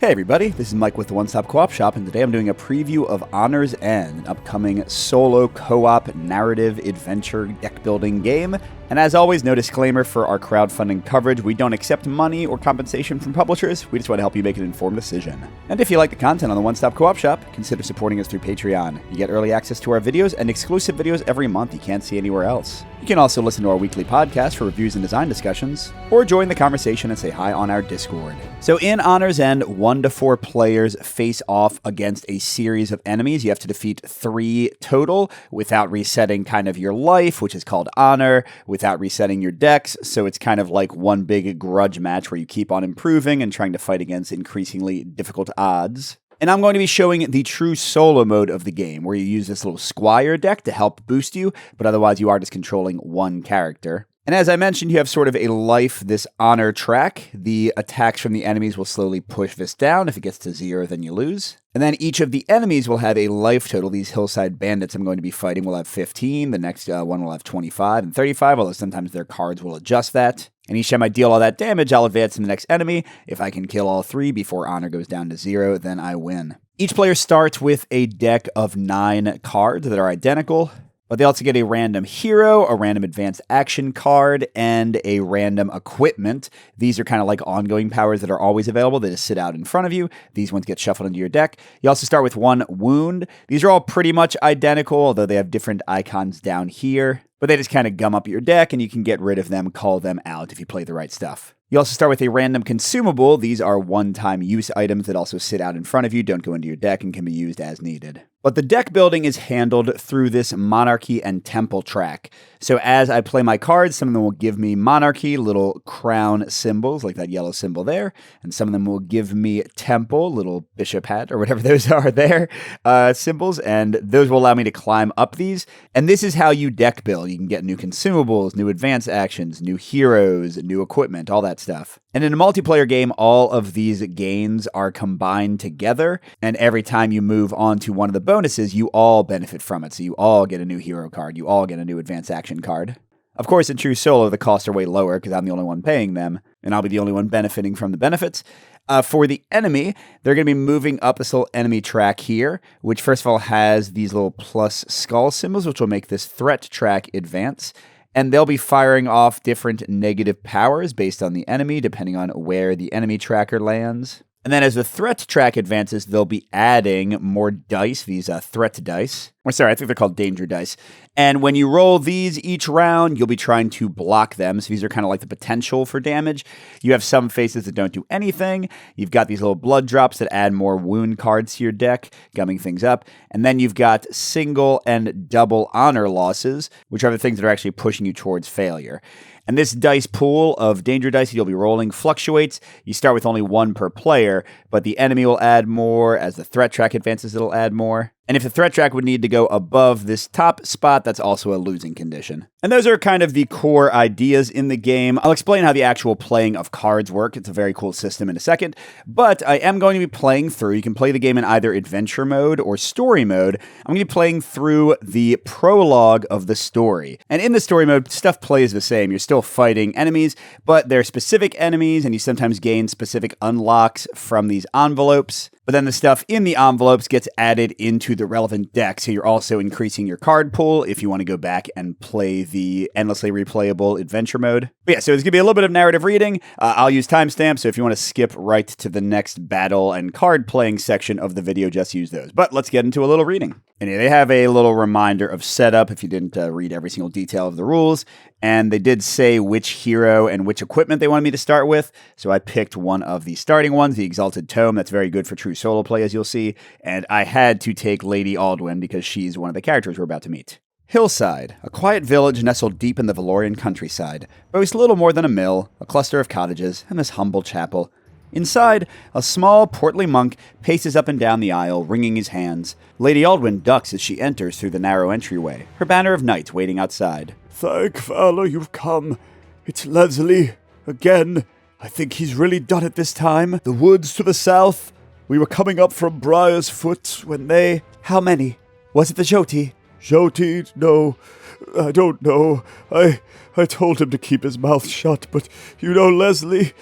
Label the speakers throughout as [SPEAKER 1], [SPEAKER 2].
[SPEAKER 1] Hey everybody, this is Mike with the One Stop Co-op Shop, and today I'm doing a preview of Honor's End, an upcoming solo co-op narrative adventure deck building game. And as always, no disclaimer for our crowdfunding coverage. We don't accept money or compensation from publishers. We just want to help you make an informed decision. And if you like the content on the One Stop Co-op Shop, consider supporting us through Patreon. You get early access to our videos and exclusive videos every month you can't see anywhere else. You can also listen to our weekly podcast for reviews and design discussions, or join the conversation and say hi on our Discord. So in Honor's End, 1 to 4 players face off against a series of enemies. You have to defeat 3 total without resetting kind of your life, which is called honor, without resetting your decks. So it's kind of like one big grudge match where you keep on improving and trying to fight against increasingly difficult odds. And I'm going to be showing the true solo mode of the game, where you use this little squire deck to help boost you, but otherwise you are just controlling one character. And as I mentioned, you have sort of a life, this honor track. The attacks from the enemies will slowly push this down. If it gets to 0, then you lose. And then each of the enemies will have a life total. These hillside bandits I'm going to be fighting will have 15. The next one will have 25 and 35, although sometimes their cards will adjust that. And each time I deal all that damage, I'll advance to the next enemy. If I can kill all 3 before honor goes down to 0, then I win. Each player starts with a deck of 9 cards that are identical. But they also get a random hero, a random advanced action card, and a random equipment. These are kind of like ongoing powers that are always available. They just sit out in front of you. These ones get shuffled into your deck. You also start with 1 wound. These are all pretty much identical, although they have different icons down here. But they just kind of gum up your deck, and you can get rid of them, call them out if you play the right stuff. You also start with a random consumable. These are one-time use items that also sit out in front of you, don't go into your deck, and can be used as needed. But the deck building is handled through this monarchy and temple track. So as I play my cards, some of them will give me monarchy, little crown symbols, like that yellow symbol there. And some of them will give me temple, little bishop hat, or whatever those are there, symbols. And those will allow me to climb up these. And this is how you deck build. You can get new consumables, new advanced actions, new heroes, new equipment, all that stuff. And in a multiplayer game, all of these gains are combined together. And every time you move on to one of the bonuses, you all benefit from it. So you all get a new hero card. You all get a new advanced action card. Of course, in true solo, the costs are way lower because I'm the only one paying them, and I'll be the only one benefiting from the benefits. For the enemy, they're going to be moving up this little enemy track here, which first of all has these little plus skull symbols, which will make this threat track advance. And they'll be firing off different negative powers based on the enemy, depending on where the enemy tracker lands. And then as the threat track advances, they'll be adding more dice, these threat dice. Or sorry, I think they're called danger dice. And when you roll these each round, you'll be trying to block them. So these are kind of like the potential for damage. You have some faces that don't do anything. You've got these little blood drops that add more wound cards to your deck, gumming things up. And then you've got single and double honor losses, which are the things that are actually pushing you towards failure. And this dice pool of danger dice you'll be rolling fluctuates. You start with only 1 per player, but the enemy will add more. As the threat track advances, it'll add more. And if the threat track would need to go above this top spot, that's also a losing condition. And those are kind of the core ideas in the game. I'll explain how the actual playing of cards work. It's a very cool system in a second. But I am going to be playing through. You can play the game in either adventure mode or story mode. I'm going to be playing through the prologue of the story. And in the story mode, stuff plays the same. You're still fighting enemies, but they're specific enemies, and you sometimes gain specific unlocks from these envelopes. But then the stuff in the envelopes gets added into the relevant deck, so you're also increasing your card pool if you want to go back and play the endlessly replayable adventure mode. But yeah, so it's going to be a little bit of narrative reading. I'll use timestamps, so if you want to skip right to the next battle and card playing section of the video, just use those. But let's get into a little reading. And they have a little reminder of setup if you didn't read every single detail of the rules. And they did say which hero and which equipment they wanted me to start with. So I picked one of the starting ones, the Exalted Tome. That's very good for true solo play, as you'll see. And I had to take Lady Aldwin because she's one of the characters we're about to meet. Hillside, a quiet village nestled deep in the Valorian countryside, boasts little more than a mill, a cluster of cottages, and this humble chapel. Inside, a small, portly monk paces up and down the aisle, wringing his hands. Lady Aldwin ducks as she enters through the narrow entryway, her banner of knights waiting outside.
[SPEAKER 2] Thank Valor you've come. It's Leslie. Again. I think he's really done it this time. The woods to the south. We were coming up from Briar's Foot when they...
[SPEAKER 1] How many? Was it the Joti?
[SPEAKER 2] Joti? No. I don't know. I told him to keep his mouth shut, but you know, Leslie...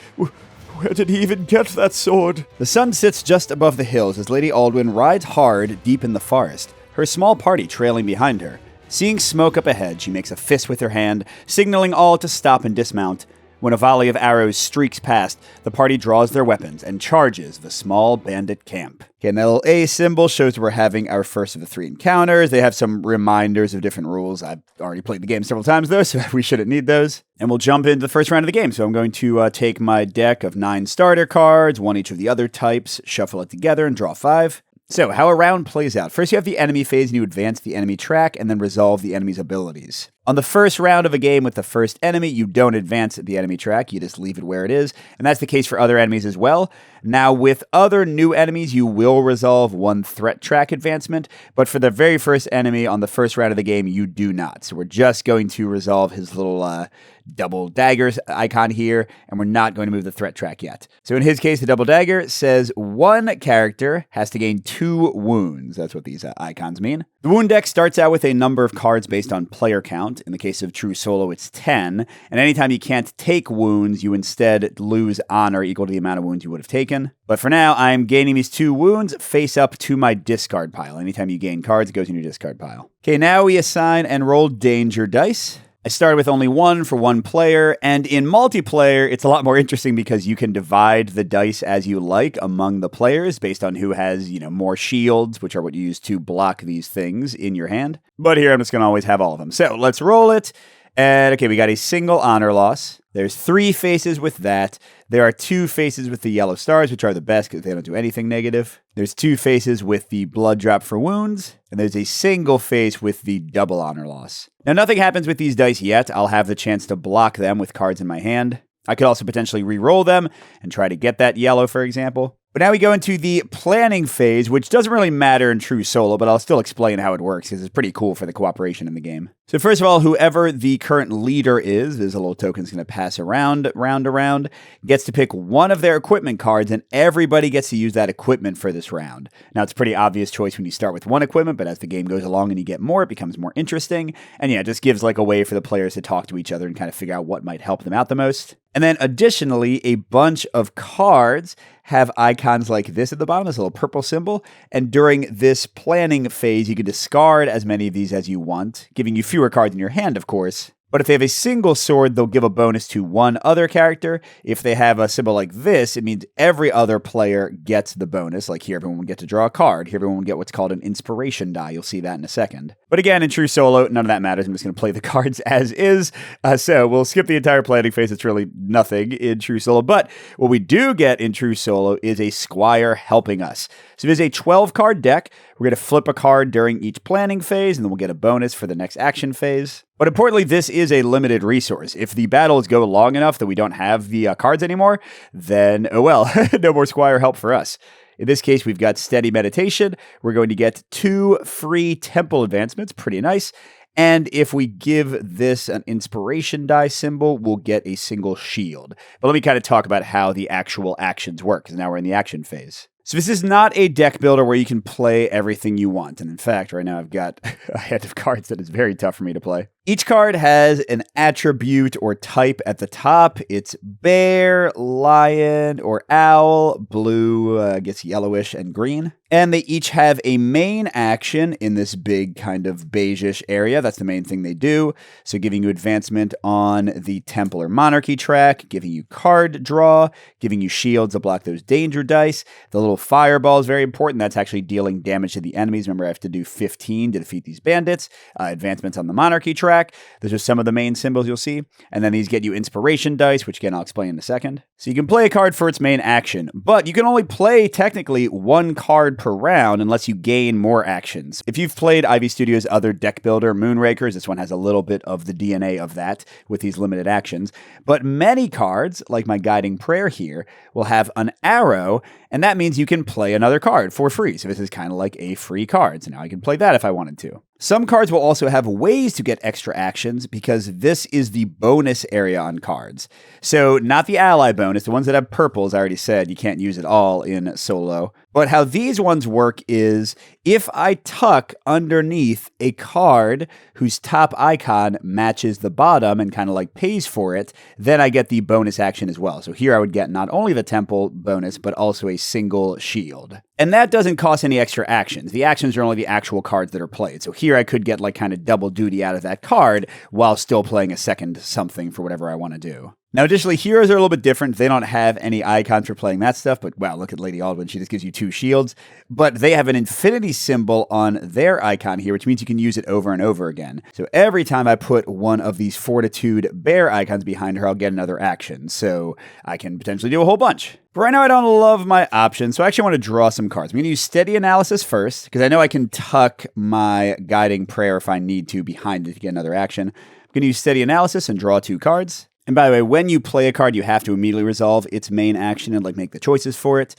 [SPEAKER 2] Where did he even get that sword?
[SPEAKER 1] The sun sits just above the hills as Lady Aldwin rides hard deep in the forest, her small party trailing behind her. Seeing smoke up ahead, she makes a fist with her hand, signaling all to stop and dismount. When a volley of arrows streaks past, the party draws their weapons and charges the small bandit camp. Okay, and that little A symbol shows we're having our first of the 3 encounters. They have some reminders of different rules. I've already played the game several times, though, so we shouldn't need those. And we'll jump into the first round of the game. So I'm going to take my deck of 9 starter cards, 1 each of the other types, shuffle it together, and draw 5. So, how a round plays out. First, you have the enemy phase, and you advance the enemy track, and then resolve the enemy's abilities. On the first round of a game with the first enemy, you don't advance the enemy track, you just leave it where it is, and that's the case for other enemies as well. Now, with other new enemies, you will resolve 1 threat track advancement, but for the very first enemy on the first round of the game, you do not. So we're just going to resolve his little double daggers icon here, and we're not going to move the threat track yet. So in his case, the double dagger says 1 character has to gain 2 wounds. That's what these icons mean. The wound deck starts out with a number of cards based on player count. In the case of True Solo, it's 10. And anytime you can't take wounds, you instead lose honor equal to the amount of wounds you would have taken. But for now, I'm gaining these 2 wounds face up to my discard pile. Anytime you gain cards, it goes in your discard pile. Okay, now we assign and roll danger dice. I started with only 1 for 1 player, and in multiplayer, it's a lot more interesting because you can divide the dice as you like among the players based on who has, more shields, which are what you use to block these things in your hand. But here, I'm just going to always have all of them. So let's roll it. And okay, we got a single honor loss. There's 3 faces with that. There are 2 faces with the yellow stars, which are the best because they don't do anything negative. There's 2 faces with the blood drop for wounds, and there's a single face with the double honor loss. Now, nothing happens with these dice yet. I'll have the chance to block them with cards in my hand. I could also potentially re-roll them and try to get that yellow, for example. But now we go into the planning phase, which doesn't really matter in True Solo, but I'll still explain how it works because it's pretty cool for the cooperation in the game. So first of all, whoever the current leader is, there's a little token that's going to pass around, gets to pick one of their equipment cards, and everybody gets to use that equipment for this round. Now, it's a pretty obvious choice when you start with 1 equipment, but as the game goes along and you get more, it becomes more interesting. And yeah, it just gives like a way for the players to talk to each other and kind of figure out what might help them out the most. And then additionally, a bunch of cards have icons like this at the bottom, this little purple symbol. And during this planning phase, you can discard as many of these as you want, giving you fewer cards in your hand, of course. But if they have a single sword, they'll give a bonus to 1 other character. If they have a symbol like this, it means every other player gets the bonus. Like here, everyone will get to draw a card. Here, everyone will get what's called an inspiration die. You'll see that in a second. But again, in True Solo, none of that matters. I'm just going to play the cards as is. So we'll skip the entire planning phase. It's really nothing in True Solo. But what we do get in True Solo is a squire helping us. So there's a 12-card deck. We're going to flip a card during each planning phase, and then we'll get a bonus for the next action phase. But importantly, this is a limited resource. If the battles go long enough that we don't have the cards anymore, then, oh well, no more squire help for us. In this case, we've got Steady Meditation. We're going to get 2 free temple advancements. Pretty nice. And if we give this an inspiration die symbol, we'll get a single shield. But let me kind of talk about how the actual actions work, because now we're in the action phase. So this is not a deck builder where you can play everything you want. And in fact, right now I've got a hand of cards that is very tough for me to play. Each card has an attribute or type at the top. It's bear, lion, or owl, blue, I guess yellowish, and green. And they each have a main action in this big kind of beigeish area. That's the main thing they do. So giving you advancement on the Temple or Monarchy track, giving you card draw, giving you shields to block those danger dice. The little fireball is very important. That's actually dealing damage to the enemies. Remember, I have to do 15 to defeat these bandits. Advancements on the Monarchy track. Those are some of the main symbols you'll see. And then these get you inspiration dice, which again, I'll explain in a second. So you can play a card for its main action, but you can only play technically 1 card per round unless you gain more actions. If you've played Ivy Studios' other deck builder, Moonrakers, this one has a little bit of the DNA of that with these limited actions. But many cards, like my Guiding Prayer here, will have an arrow, and that means you can play another card for free. So this is kind of like a free card. So now I can play that if I wanted to. Some cards will also have ways to get extra actions because this is the bonus area on cards. So not the ally bonus, the ones that have purples, I already said you can't use it all in solo. But how these ones work is if I tuck underneath a card whose top icon matches the bottom and kind of like pays for it, then I get the bonus action as well. So here I would get not only the temple bonus, but also a single shield. And that doesn't cost any extra actions. The actions are only the actual cards that are played. So here I could get like kind of double duty out of that card while still playing a second something for whatever I want to do. Now, additionally, heroes are a little bit different. They don't have any icons for playing that stuff, but wow, look at Lady Aldwin. She just gives you 2 shields, but they have an infinity symbol on their icon here, which means you can use it over and over again. So every time I put one of these Fortitude bear icons behind her, I'll get another action. So I can potentially do a whole bunch. But right now, I don't love my options, so I actually want to draw some cards. I'm going to use Steady Analysis first, because I know I can tuck my Guiding Prayer if I need to behind it to get another action. I'm going to use Steady Analysis and draw 2 cards. And by the way, when you play a card, you have to immediately resolve its main action and like make the choices for it.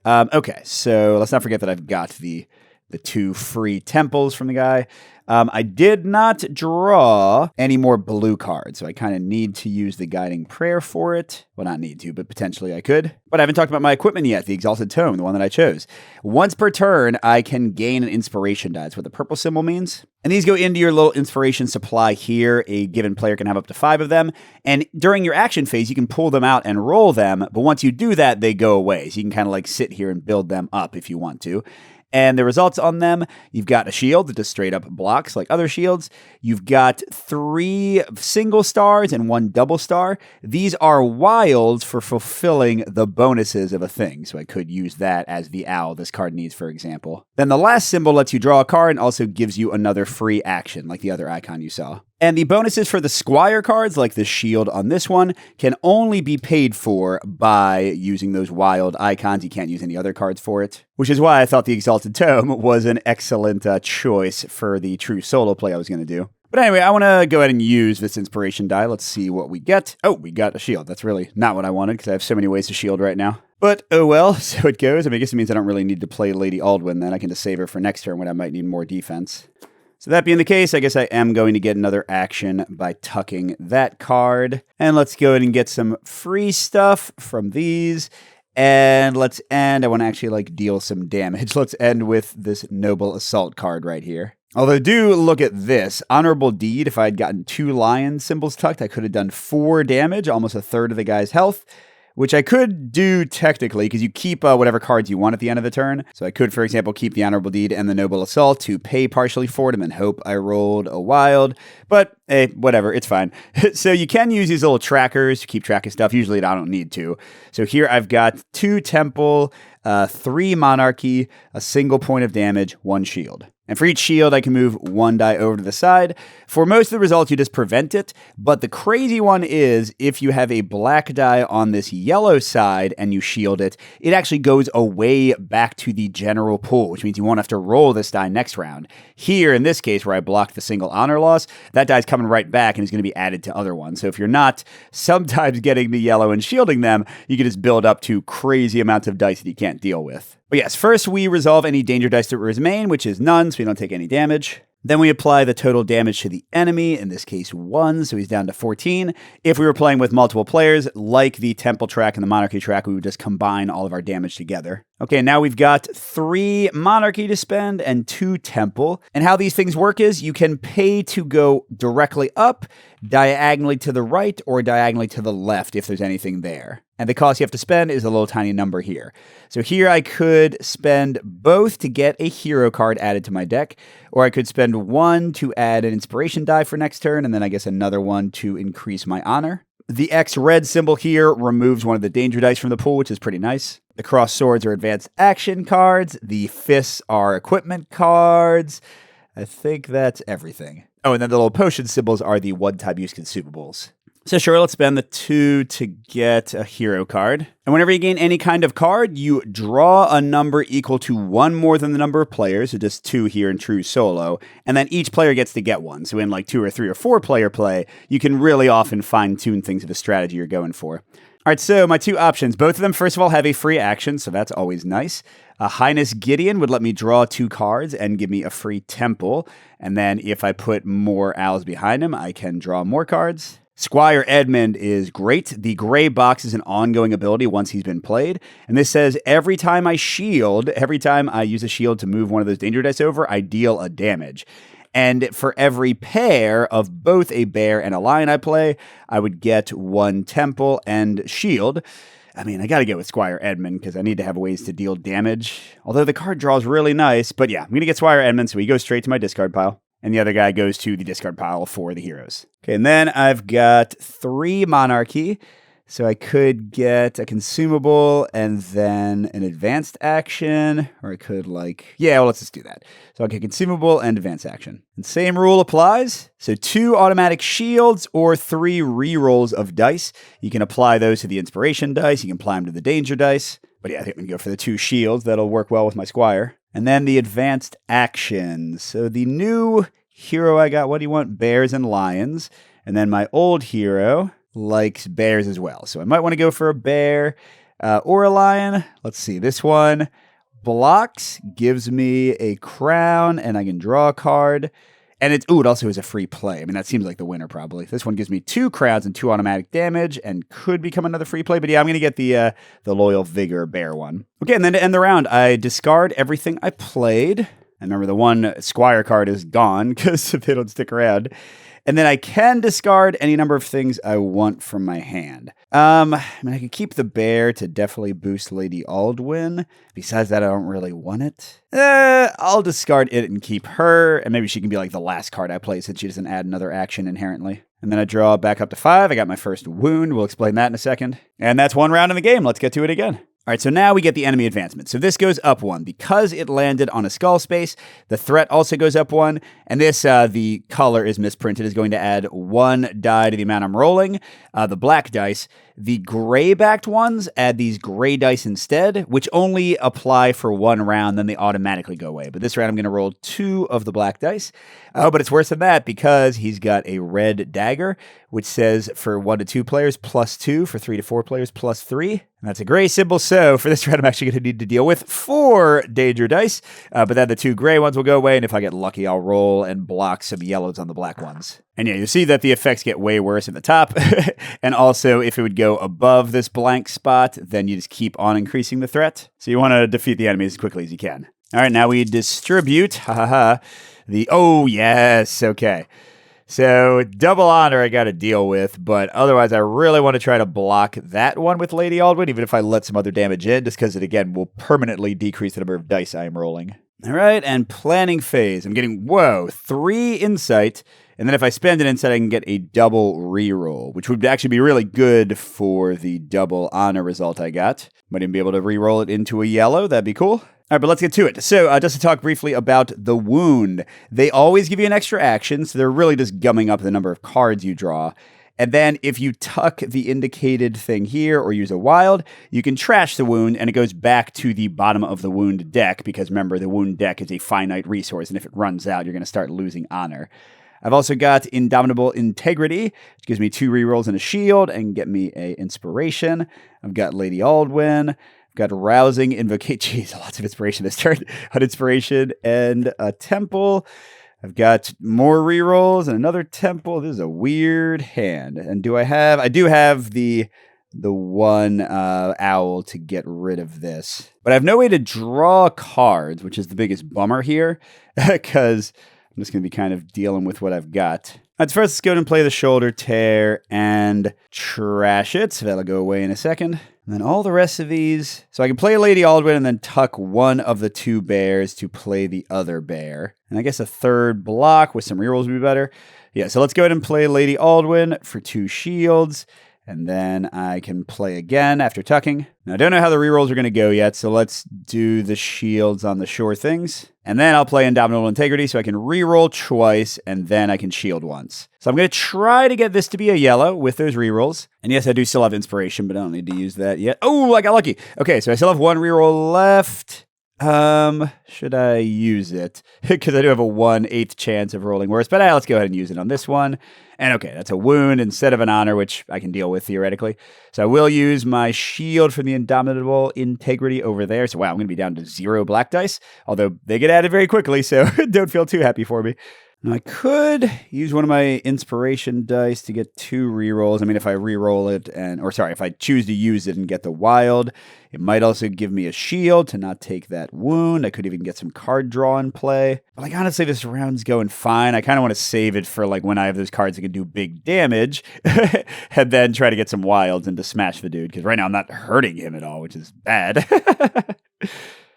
[SPEAKER 1] Okay, so let's not forget that I've got the 2 free temples from the guy. I did not draw any more blue cards, so I kind of need to use the Guiding Prayer for it. Well, not need to, but potentially I could. But I haven't talked about my equipment yet, the Exalted Tome, the one that I chose. Once per turn, I can gain an inspiration die. That's what the purple symbol means. And these go into your little inspiration supply here. A given player can have up to 5 of them. And during your action phase, you can pull them out and roll them. But once you do that, they go away. So you can kind of like sit here and build them up if you want to. And the results on them, you've got a shield that just straight up blocks like other shields. You've got 3 single stars and 1 double star. These are wilds for fulfilling the bonuses of a thing. So I could use that as the owl this card needs, for example. Then the last symbol lets you draw a card and also gives you another free action, like the other icon you saw. And the bonuses for the Squire cards, like the shield on this one, can only be paid for by using those wild icons. You can't use any other cards for it, which is why I thought the Exalted Tome was an excellent choice for the true solo play I was going to do. But anyway, I want to go ahead and use this inspiration die. Let's see what we get. Oh, we got a shield. That's really not what I wanted because I have so many ways to shield right now. But oh well, so it goes. I mean, I guess it means I don't really need to play Lady Aldwin then. I can just save her for next turn when I might need more defense. So that being the case, I guess I am going to get another action by tucking that card. And let's go ahead and get some free stuff from these. And let's end. I want to actually like deal some damage. Let's end with this Noble Assault card right here. Although do look at this. Honorable Deed, if I had gotten 2 lion symbols tucked, I could have done 4 damage, almost a third of the guy's health. Which I could do technically, because you keep whatever cards you want at the end of the turn. So I could, for example, keep the Honorable Deed and the Noble Assault to pay partially for it and then hope I rolled a wild. But, hey, whatever, it's fine. So you can use these little trackers to keep track of stuff. Usually I don't need to. So here I've got 2 Temple, 3 Monarchy, a single point of damage, 1 shield. And for each shield, I can move 1 die over to the side. For most of the results, you just prevent it. But the crazy one is if you have a black die on this yellow side and you shield it, it actually goes away back to the general pool, which means you won't have to roll this die next round. Here, in this case, where I blocked the single honor loss, that die's coming right back and is going to be added to other ones. So if you're not sometimes getting the yellow and shielding them, you can just build up to crazy amounts of dice that you can't deal with. But yes, first we resolve any danger dice that remain, which is none, so we don't take any damage. Then we apply the total damage to the enemy, in this case 1, so he's down to 14. If we were playing with multiple players, like the Temple track and the Monarchy track, we would just combine all of our damage together. Okay, now we've got 3 Monarchy to spend and 2 Temple. And how these things work is you can pay to go directly up, diagonally to the right, or diagonally to the left if there's anything there. And the cost you have to spend is a little tiny number here. So here I could spend both to get a hero card added to my deck, or I could spend 1 to add an inspiration die for next turn, and then I guess another 1 to increase my honor. The X red symbol here removes one of the danger dice from the pool, which is pretty nice. The crossed swords are advanced action cards. The fists are equipment cards. I think that's everything. Oh, and then the little potion symbols are the one-time use consumables. So sure, let's spend the 2 to get a hero card. And whenever you gain any kind of card, you draw a number equal to 1 more than the number of players, so just 2 here in true solo, and then each player gets to get 1. So in like 2 or 3 or 4 player play, you can really often fine-tune things to the strategy you're going for. All All right, so my two options, both of them, first of all, have a free action, so that's always nice. Highness Gideon would let me draw 2 cards and give me a free temple. And then if I put more owls behind him, I can draw more cards. Squire Edmund is great. The gray box is an ongoing ability once he's been played. And this says every time I use a shield to move one of those danger dice over, I deal a damage. And for every pair of both a bear and a lion I play, I would get 1 temple and shield. I mean, I got to go with Squire Edmund because I need to have ways to deal damage. Although the card draw is really nice. But yeah, I'm going to get Squire Edmund, so he goes straight to my discard pile. And the other guy goes to the discard pile for the heroes. Okay, and then I've got 3 Monarchy. So I could get a consumable and then an advanced action, or I could let's just do that. So I'll get consumable and advanced action. And same rule applies. So 2 automatic shields or 3 rerolls of dice. You can apply those to the inspiration dice. You can apply them to the danger dice. But yeah, I think we can go for the 2 shields. That'll work well with my squire. And then the advanced actions. So the new hero I got, what do you want? Bears and lions. And then my old hero likes bears as well. So I might want to go for a bear or a lion. Let's see. This one blocks, gives me a crown, and I can draw a card. And it also is a free play. I mean, that seems like the winner probably. This one gives me 2 crowns and 2 automatic damage and could become another free play. But yeah, I'm going to get the Loyal Vigor bear one. Okay, and then to end the round, I discard everything I played. And remember, the one Squire card is gone because they don't stick around. And then I can discard any number of things I want from my hand. I could keep the bear to definitely boost Lady Aldwin. Besides that, I don't really want it. I'll discard it and keep her. And maybe she can be like the last card I play since she doesn't add another action inherently. And then I draw back up to 5. I got my first wound. We'll explain that in a second. And that's 1 round in the game. Let's get to it again. All right, so now we get the enemy advancement. So this goes up 1. Because it landed on a skull space, the threat also goes up 1. And this, the color is misprinted, is going to add 1 die to the amount I'm rolling. The black dice. The gray-backed ones add these gray dice instead, which only apply for 1 round, then they automatically go away. But this round I'm going to roll 2 of the black dice. Oh, but it's worse than that because he's got a red dagger, which says for 1 to 2 players, +2, for 3 to 4 players, +3. And that's a gray symbol, so for this round I'm actually going to need to deal with 4 danger dice. But then the 2 gray ones will go away, and if I get lucky, I'll roll and block some yellows on the black ones. And yeah, you see that the effects get way worse at the top. And also, if it would go above this blank spot, then you just keep on increasing the threat. So you want to defeat the enemy as quickly as you can. All right, now we distribute. Oh, yes. Okay. So double honor I got to deal with, but otherwise I really want to try to block that one with Lady Aldwin, even if I let some other damage in, just because it, again, will permanently decrease the number of dice I am rolling. All right, and planning phase. I'm getting, 3 insight. And then if I spend an insight, I can get a double reroll, which would actually be really good for the double honor result I got. Might even be able to reroll it into a yellow. That'd be cool. All right, but let's get to it. So just to talk briefly about the wound. They always give you an extra action, so they're really just gumming up the number of cards you draw. And then if you tuck the indicated thing here or use a wild, you can trash the wound and it goes back to the bottom of the wound deck because remember, the wound deck is a finite resource and if it runs out, you're going to start losing honor. I've also got Indomitable Integrity, which gives me 2 rerolls and a shield and get me a inspiration. I've got Lady Aldwin. I've got Rousing Invocation. Jeez, lots of inspiration this turn. An inspiration and a temple. I've got more rerolls and another temple. This is a weird hand. And I do have the 1 owl to get rid of this. But I have no way to draw cards, which is the biggest bummer here, because I'm just going to be kind of dealing with what I've got. Let's first go ahead and play the Shoulder Tear and trash it. So that'll go away in a second. And then all the rest of these. So I can play Lady Aldwin and then tuck 1 of the 2 bears to play the other bear. And I guess a 3rd block with some rerolls would be better. Yeah, so let's go ahead and play Lady Aldwin for 2 shields. And then I can play again after tucking. Now, I don't know how the rerolls are going to go yet, so let's do the shields on the sure things. And then I'll play Indomitable Integrity so I can reroll twice, and then I can shield once. So I'm going to try to get this to be a yellow with those rerolls. And yes, I do still have inspiration, but I don't need to use that yet. Oh, I got lucky. Okay, so I still have 1 reroll left. Should I use it? Because I do have a 1/8 chance of rolling worse, but let's go ahead and use it on this one. And okay, that's a wound instead of an honor, which I can deal with theoretically. So I will use my shield from the Indomitable Integrity over there. So wow, I'm going to be down to 0 black dice, although they get added very quickly, so don't feel too happy for me. Now I could use one of my inspiration dice to get 2 rerolls. I mean, if I reroll it if I choose to use it and get the wild, it might also give me a shield to not take that wound. I could even get some card draw in play. But like honestly, this round's going fine. I kind of want to save it for like when I have those cards that can do big damage, and then try to get some wilds and to smash the dude. Because right now I'm not hurting him at all, which is bad.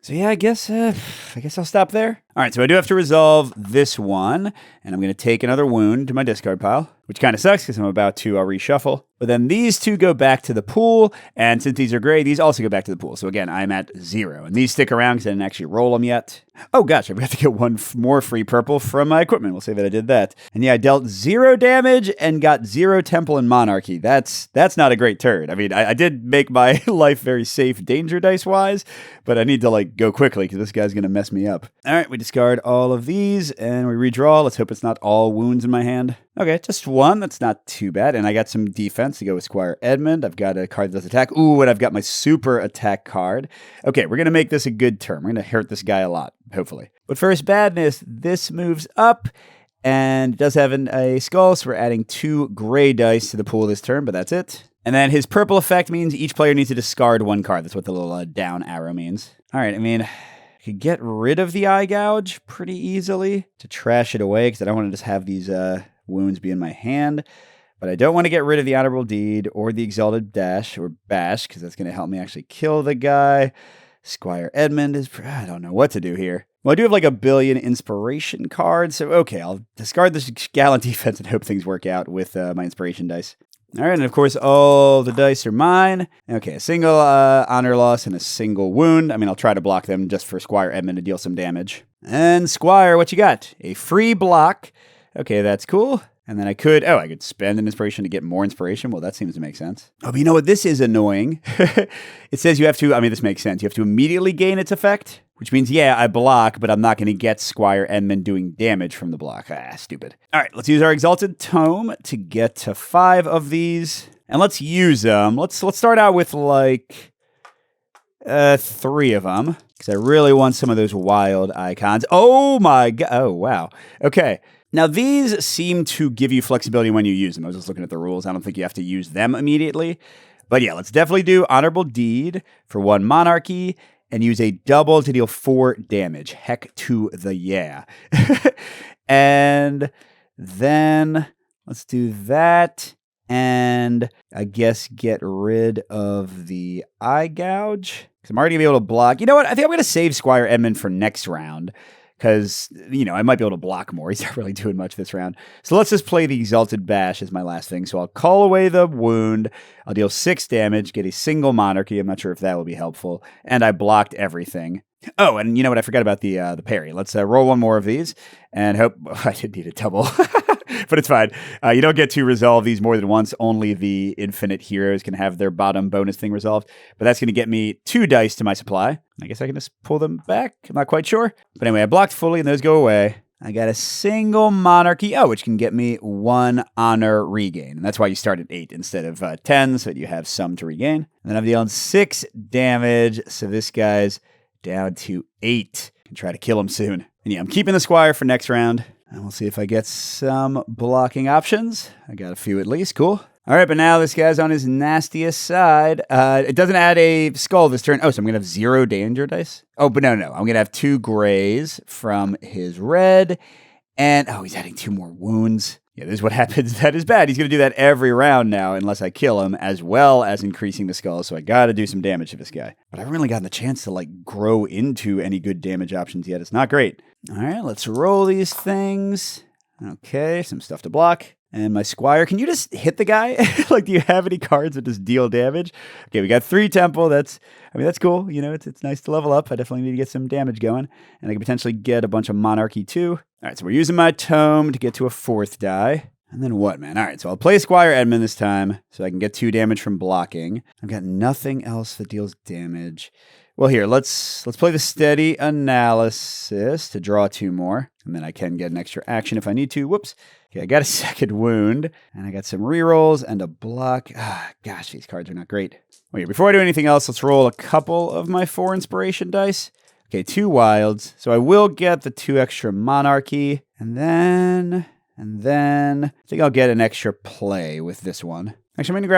[SPEAKER 1] So yeah, I guess I'll stop there. All right, so I do have to resolve this one, and I'm going to take another wound to my discard pile, which kind of sucks because I'm about to reshuffle. But then these 2 go back to the pool, and since these are gray, these also go back to the pool. So again, I'm at 0, and these stick around because I didn't actually roll them yet. Oh gosh, I've got to get 1 more free purple from my equipment. We'll say that I did that. And yeah, I dealt 0 damage and got 0 Temple and Monarchy. That's not a great turn. I mean, I did make my life very safe danger dice-wise, but I need to like go quickly because this guy's going to mess me up. All right, we discard all of these, and we redraw. Let's hope it's not all wounds in my hand. Okay, just 1. That's not too bad. And I got some defense to go with Squire Edmund. I've got a card that does attack. Ooh, and I've got my super attack card. Okay, we're going to make this a good turn. We're going to hurt this guy a lot, hopefully. But first, badness, this moves up, and it does have a skull, so we're adding 2 gray dice to the pool this turn, but that's it. And then his purple effect means each player needs to discard 1 card. That's what the little down arrow means. All right, I mean, I could get rid of the eye gouge pretty easily to trash it away because I don't want to just have these wounds be in my hand. But I don't want to get rid of the Honorable Deed or the Exalted Dash or Bash because that's going to help me actually kill the guy. Squire Edmund I don't know what to do here. Well, I do have like a billion inspiration cards, so okay, I'll discard this gallant defense and hope things work out with my inspiration dice. All right, and of course, all the dice are mine. Okay, a single honor loss and a single wound. I mean, I'll try to block them just for Squire Edmund to deal some damage. And Squire, what you got? A free block. Okay, that's cool. And then I could spend an inspiration to get more inspiration. Well, that seems to make sense. Oh, but you know what? This is annoying. It says you have to, this makes sense. You have to immediately gain its effect, which means, yeah, I block, but I'm not going to get Squire Edmund doing damage from the block. Stupid. All right, let's use our Exalted Tome to get to 5 of these. And let's use them. Let's start out with like 3 of them, because I really want some of those wild icons. Oh my god. Oh, wow. Okay. Now, these seem to give you flexibility when you use them. I was just looking at the rules. I don't think you have to use them immediately. But yeah, let's definitely do Honorable Deed for 1 Monarchy and use a double to deal 4 damage. Heck to the yeah. And then let's do that. And I guess get rid of the eye gouge, because I'm already going to be able to block. You know what? I think I'm going to save Squire Edmund for next round, because, I might be able to block more. He's not really doing much this round. So let's just play the Exalted Bash as my last thing. So I'll call away the wound. I'll deal 6 damage, get a single Monarchy. I'm not sure if that will be helpful. And I blocked everything. Oh, and you know what? I forgot about the parry. Let's roll 1 more of these and hope... I did need a double. But it's fine. You don't get to resolve these more than once. Only the infinite heroes can have their bottom bonus thing resolved. But that's going to get me 2 dice to my supply. I guess I can just pull them back. I'm not quite sure. But anyway, I blocked fully and those go away. I got a single Monarchy. Oh, which can get me 1 honor regain. And that's why you start at 8 instead of 10, so that you have some to regain. And then I've dealt 6 damage. So this guy's down to 8. I can try to kill him soon. And yeah, I'm keeping the Squire for next round. And we'll see if I get some blocking options. I got a few at least. Cool. All right, but now this guy's on his nastiest side. It doesn't add a skull this turn. Oh, so I'm going to have 0 danger dice? Oh, but no. I'm going to have 2 grays from his red. And, he's adding 2 more wounds. Yeah, this is what happens. That is bad. He's going to do that every round now unless I kill him, as well as increasing the skull. So I got to do some damage to this guy. But I haven't really gotten the chance to, grow into any good damage options yet. It's not great. All right, let's roll these things. Okay, some stuff to block. And my Squire, can you just hit the guy? Do you have any cards that just deal damage? Okay, we got 3 Temple. That's cool. It's nice to level up. I definitely need to get some damage going. And I can potentially get a bunch of Monarchy too. All right, so we're using my Tome to get to a 4th die. And then what, man? All right, so I'll play Squire Edmund this time so I can get 2 damage from blocking. I've got nothing else that deals damage. Well, here, let's play the Steady Analysis to draw 2 more. And then I can get an extra action if I need to. Whoops. Okay, I got a second wound. And I got some rerolls and a block. Gosh, these cards are not great. Wait, before I do anything else, let's roll a couple of my 4 inspiration dice. Okay, 2 wilds. So I will get the 2 extra monarchy. And then I think I'll get an extra play with this one. Actually, I'm going to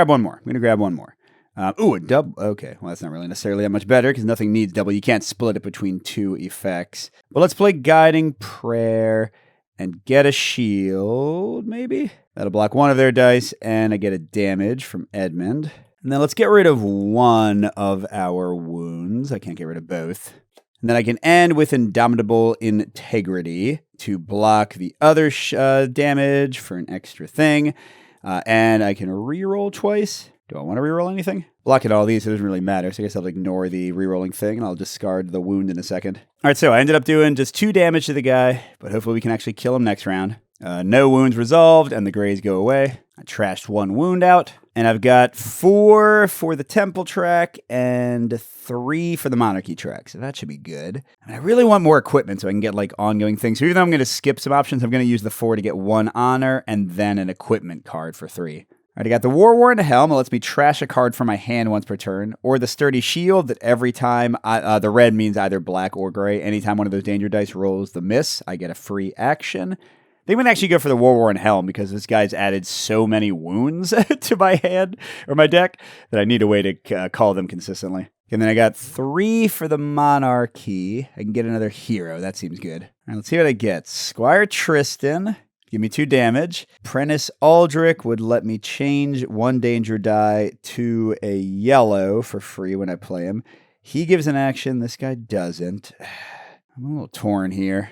[SPEAKER 1] grab one more. A double. Okay, well, that's not really necessarily that much better because nothing needs double. You can't split it between 2 effects. But let's play Guiding Prayer and get a shield, maybe? That'll block 1 of their dice, and I get a damage from Edmund. And then let's get rid of 1 of our wounds. I can't get rid of both. And then I can end with Indomitable Integrity to block the other damage for an extra thing. And I can reroll twice. Do I want to reroll anything? Blocking all these, so it doesn't really matter. So I guess I'll ignore the rerolling thing, and I'll discard the wound in a second. All right, so I ended up doing just 2 damage to the guy, but hopefully we can actually kill him next round. No wounds resolved, and the grays go away. I trashed 1 wound out, and I've got 4 for the temple track and 3 for the monarchy track, so that should be good. I really want more equipment so I can get like ongoing things. So even though I'm going to skip some options, I'm going to use the 4 to get 1 honor and then an equipment card for 3. All right, I got the War-Worn Helm. It lets me trash a card from my hand once per turn, or the Sturdy Shield that every time, the red means either black or gray. Anytime one of those danger dice rolls the miss, I get a free action. They would actually go for the War-Worn Helm because this guy's added so many wounds to my hand or my deck that I need a way to call them consistently. And then I got 3 for the Monarchy. I can get another hero. That seems good. All right, let's see what I get. Squire Tristan. Give me 2 damage. Prentice Aldrich would let me change 1 danger die to a yellow for free when I play him. He gives an action. This guy doesn't. I'm a little torn here.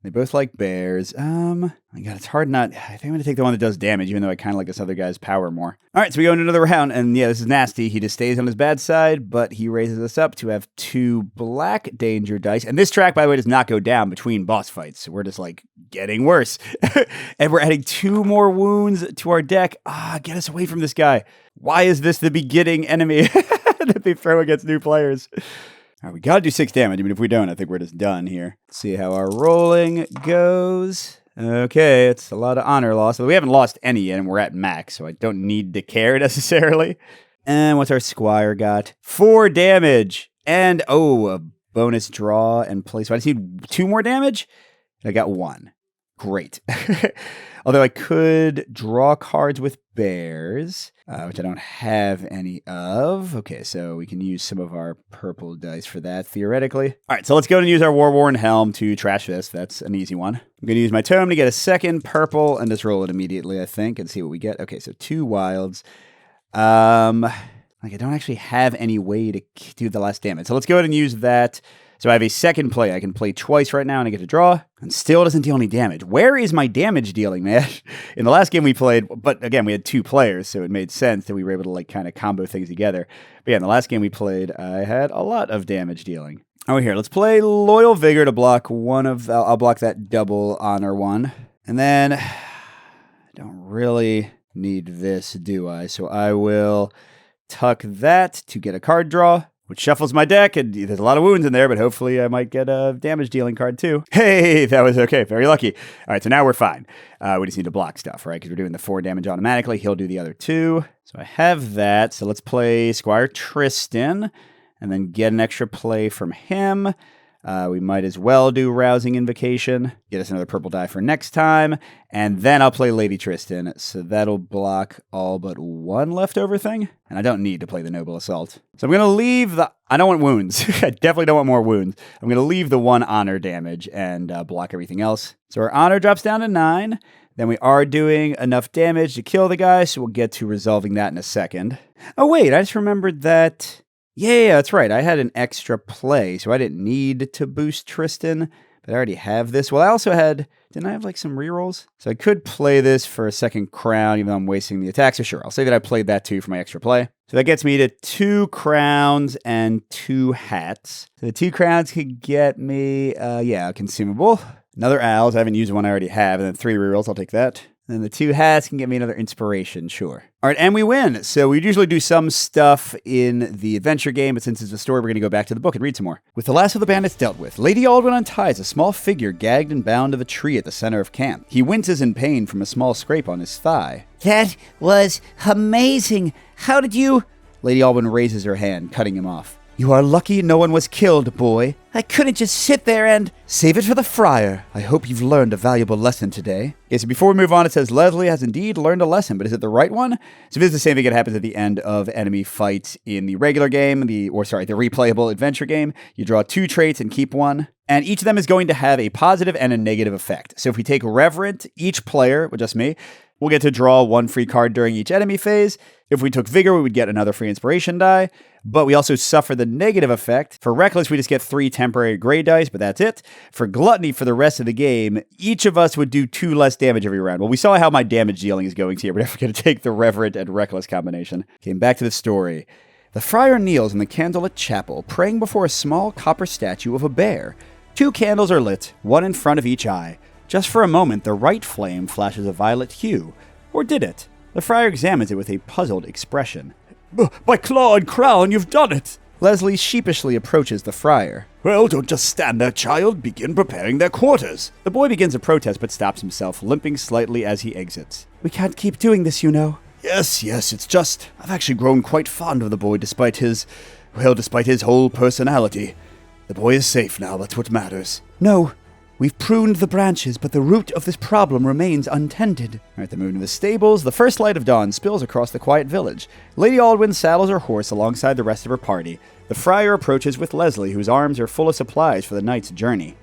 [SPEAKER 1] They both like bears. My God, it's hard not. I think I'm going to take the one that does damage, even though I kind of like this other guy's power more. All right, so we go into another round, and yeah, this is nasty. He just stays on his bad side, but he raises us up to have 2 black danger dice. And this track, by the way, does not go down between boss fights. So we're just like getting worse. And we're adding 2 more wounds to our deck. Get us away from this guy. Why is this the beginning enemy that they throw against new players? All right, we gotta do 6 damage. I mean, if we don't, I think we're just done here. Let's see how our rolling goes. Okay, it's a lot of honor loss. But we haven't lost any yet, and we're at max, so I don't need to care necessarily. And what's our squire got? 4 damage. And, a bonus draw and play. So I just need 2 more damage? I got 1. Great. Although I could draw cards with bears, which I don't have any of. Okay, so we can use some of our purple dice for that, theoretically. All right, so let's go and use our War-Worn Helm to trash this. That's an easy one. I'm going to use my tome to get a second purple and just roll it immediately, I think, and see what we get. Okay, so 2 wilds. I don't actually have any way to do the last damage. So let's go ahead and use that. So I have a second play. I can play twice right now and I get to draw. And still doesn't deal any damage. Where is my damage dealing, man? In the last game we played, but again, we had 2 players, so it made sense that we were able to like kind of combo things together. But yeah, in the last game we played, I had a lot of damage dealing. Oh, here, let's play Loyal Vigor to block one of, I'll block that double honor one. And then, I don't really need this, do I? So I will tuck that to get a card draw, which shuffles my deck, and there's a lot of wounds in there, but hopefully I might get a damage dealing card too. Hey, that was okay. Very lucky. All right, so now we're fine. We just need to block stuff, right? Because we're doing the 4 damage automatically. He'll do the other 2. So I have that. So let's play Squire Tristan and then get an extra play from him. We might as well do Rousing Invocation, get us another purple die for next time, and then I'll play Lady Tristan, so that'll block all but 1 leftover thing, and I don't need to play the Noble Assault. So I'm going to leave the... I don't want wounds. I definitely don't want more wounds. I'm going to leave the 1 honor damage and block everything else. So our honor drops down to 9. Then we are doing enough damage to kill the guy, so we'll get to resolving that in a second. Oh wait, I just remembered that... Yeah, that's right. I had an extra play, so I didn't need to boost Tristan, but I already have this. Well, I also had... Didn't I have, like, some rerolls? So I could play this for a second crown, even though I'm wasting the attack. So sure, I'll say that I played that, too, for my extra play. So that gets me to 2 crowns and 2 hats. So the 2 crowns could get me, a consumable. Another owls. I haven't used one I already have. And then 3 rerolls. I'll take that. And then the 2 hats can give me another inspiration, sure. All right, and we win. So we usually do some stuff in the adventure game, but since it's a story, we're going to go back to the book and read some more. With the last of the bandits dealt with, Lady Aldwin unties a small figure gagged and bound to the tree at the center of camp. He winces in pain from a small scrape on his thigh.
[SPEAKER 3] That was amazing. How did you...
[SPEAKER 1] Lady Aldwin raises her hand, cutting him off. You are lucky no one was killed, boy.
[SPEAKER 3] I couldn't just sit there and...
[SPEAKER 1] Save it for the friar. I hope you've learned a valuable lesson today. Okay, so before we move on, it says Leslie has indeed learned a lesson, but is it the right one? So this is the same thing that happens at the end of enemy fights in the regular game, the replayable adventure game. You draw 2 traits and keep 1. And each of them is going to have a positive and a negative effect. So if we take Reverent, each player, well, just me, we'll get to draw 1 free card during each enemy phase. If we took Vigor, we would get another free inspiration die, but we also suffer the negative effect. For Reckless, we just get 3 temporary gray dice, but that's it. For Gluttony, for the rest of the game, each of us would do 2 less damage every round. Well, we saw how my damage dealing is going here. We're never going to take the Reverent and Reckless combination. Came back to the story. The friar kneels in the candlelit chapel, praying before a small copper statue of a bear. 2 candles are lit, 1 in front of each eye. Just for a moment, the right flame flashes a violet hue. Or did it? The friar examines it with a puzzled expression.
[SPEAKER 2] By claw and crown, you've done it!
[SPEAKER 1] Leslie sheepishly approaches the friar.
[SPEAKER 2] Well, don't just stand there, child. Begin preparing their quarters.
[SPEAKER 1] The boy begins to protest but stops himself, limping slightly as he exits. We can't keep doing this, you know.
[SPEAKER 2] Yes, it's just... I've actually grown quite fond of the boy despite his whole personality. The boy is safe now, that's what matters.
[SPEAKER 1] No. We've pruned the branches, but the root of this problem remains untended. All right, they're moving to the stables. The first light of dawn spills across the quiet village. Lady Aldwin saddles her horse alongside the rest of her party. The friar approaches with Leslie, whose arms are full of supplies for the night's journey.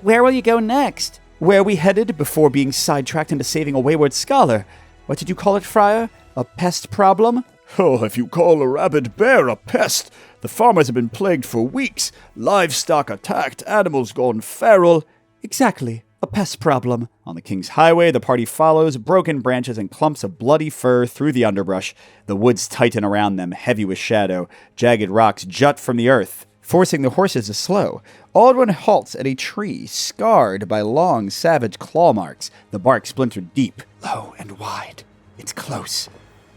[SPEAKER 3] Where will you go next?
[SPEAKER 1] Where we headed before being sidetracked into saving a wayward scholar. What did you call it, friar? A pest problem?
[SPEAKER 2] Oh, if you call a rabid bear a pest. The farmers have been plagued for weeks. Livestock attacked, animals gone feral.
[SPEAKER 1] Exactly. A pest problem. On the King's Highway, the party follows, broken branches and clumps of bloody fur through the underbrush. The woods tighten around them, heavy with shadow. Jagged rocks jut from the earth, forcing the horses to slow. Aldwin halts at a tree, scarred by long, savage claw marks, the bark splintered deep, low and wide. It's close.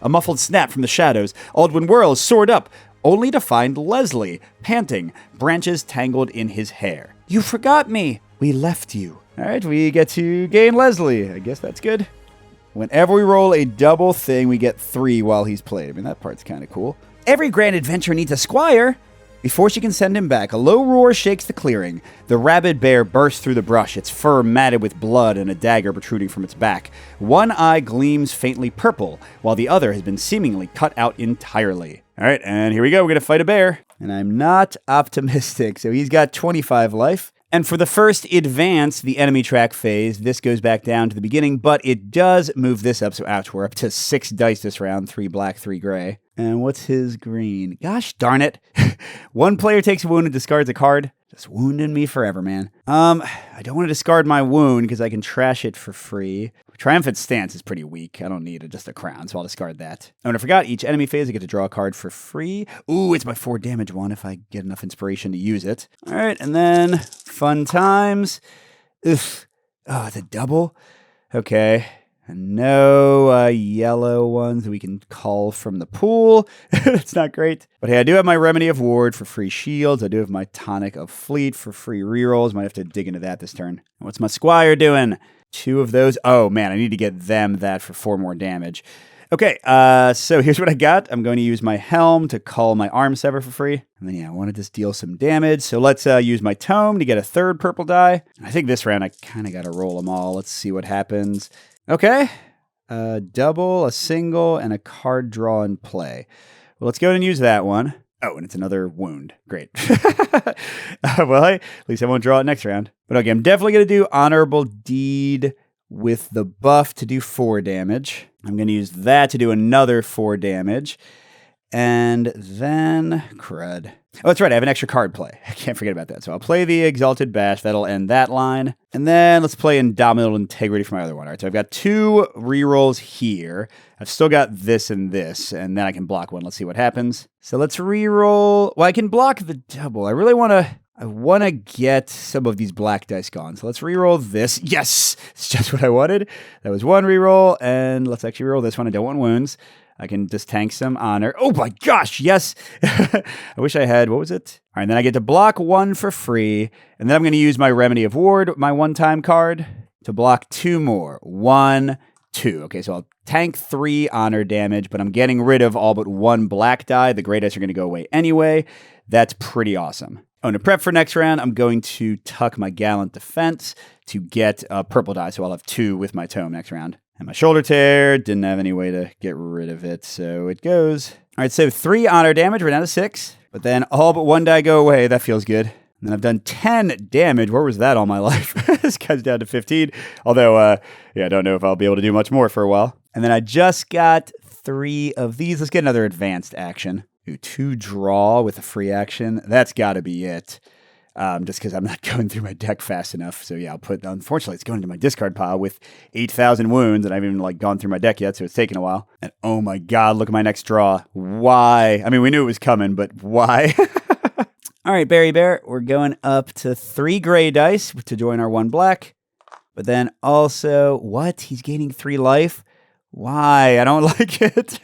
[SPEAKER 1] A muffled snap from the shadows. Aldwin whirls, sword up, only to find Leslie, panting, branches tangled in his hair.
[SPEAKER 3] You forgot me.
[SPEAKER 1] We left you. All right, we get to gain Leslie. I guess that's good. Whenever we roll a double thing, we get 3 while he's played. I mean, that part's kind of cool.
[SPEAKER 3] Every grand adventure needs a squire.
[SPEAKER 1] Before she can send him back, a low roar shakes the clearing. The rabid bear bursts through the brush, its fur matted with blood and a dagger protruding from its back. One eye gleams faintly purple, while the other has been seemingly cut out entirely. All right, and here we go. We're going to fight a bear. And I'm not optimistic, so he's got 25 life. And for the first advance, the enemy track phase, this goes back down to the beginning, but it does move this up. So ouch, we're up to 6 dice this round, 3 black, 3 gray. And what's his green? Gosh darn it. 1 player takes a wound and discards a card. Just wounding me forever, man. I don't want to discard my wound because I can trash it for free. Triumphant Stance is pretty weak. I don't need just a crown, so I'll discard that. Oh, and I forgot, each enemy phase I get to draw a card for free. Ooh, it's my 4 damage one if I get enough inspiration to use it. All right, and then fun times. Ugh. Oh, it's a double? Okay. And no yellow ones that we can call from the pool. That's not great. But hey, I do have my Remedy of Ward for free shields. I do have my Tonic of Fleet for free rerolls. Might have to dig into that this turn. What's my Squire doing? 2 of those. Oh, man, I need to get them that for 4 more damage. Okay, so here's what I got. I'm going to use my Helm to call my Arm Sever for free. And then, yeah, I want to just deal some damage. So let's use my Tome to get a 3rd purple die. I think this round I kind of got to roll them all. Let's see what happens. Okay, a double, a single, and a card draw and play. Well, let's go ahead and use that one. Oh, and it's another wound. Great. Well, hey, at least I won't draw it next round. But okay, I'm definitely going to do Honorable Deed with the buff to do 4 damage. I'm going to use that to do another 4 damage. And then, crud. Oh, that's right, I have an extra card play. I can't forget about that. So I'll play the Exalted Bash. That'll end that line. And then let's play Indomitable Integrity for my other one. All right, so I've got 2 rerolls here. I've still got this, and then I can block one. Let's see what happens. So let's reroll. Well, I can block the double. I really want to I want to get some of these black dice gone. So let's reroll this. Yes! It's just what I wanted. That was one reroll, and let's actually reroll this one. I don't want wounds. I can just tank some honor. Oh my gosh, yes! I wish I had, what was it? All right, and then I get to block one for free, and then I'm going to use my Remedy of Ward, my one-time card, to block 2 more. 1, 2. Okay, so I'll tank 3 honor damage, but I'm getting rid of all but 1 black die. The gray dice are going to go away anyway. That's pretty awesome. Oh, and to prep for next round, I'm going to tuck my Gallant Defense to get a purple die, so I'll have 2 with my tome next round. And my Shoulder Tear, didn't have any way to get rid of it, so it goes. All right, so 3 honor damage, we're down to 6, but then all but 1 die go away. That feels good. And then I've done 10 damage. Where was that all my life? This guy's down to 15, although, I don't know if I'll be able to do much more for a while. And then I just got 3 of these. Let's get another advanced action. Ooh, 2 draw with a free action. That's got to be it. Just because I'm not going through my deck fast enough. So yeah, unfortunately, it's going into my discard pile with 8,000 wounds, and I haven't even gone through my deck yet, so it's taking a while. And oh my God, look at my next draw. Why? I mean, we knew it was coming, but why? All right, Berry Bear, we're going up to 3 gray dice to join our 1 black. But then also, what? He's gaining 3 life? Why? I don't like it.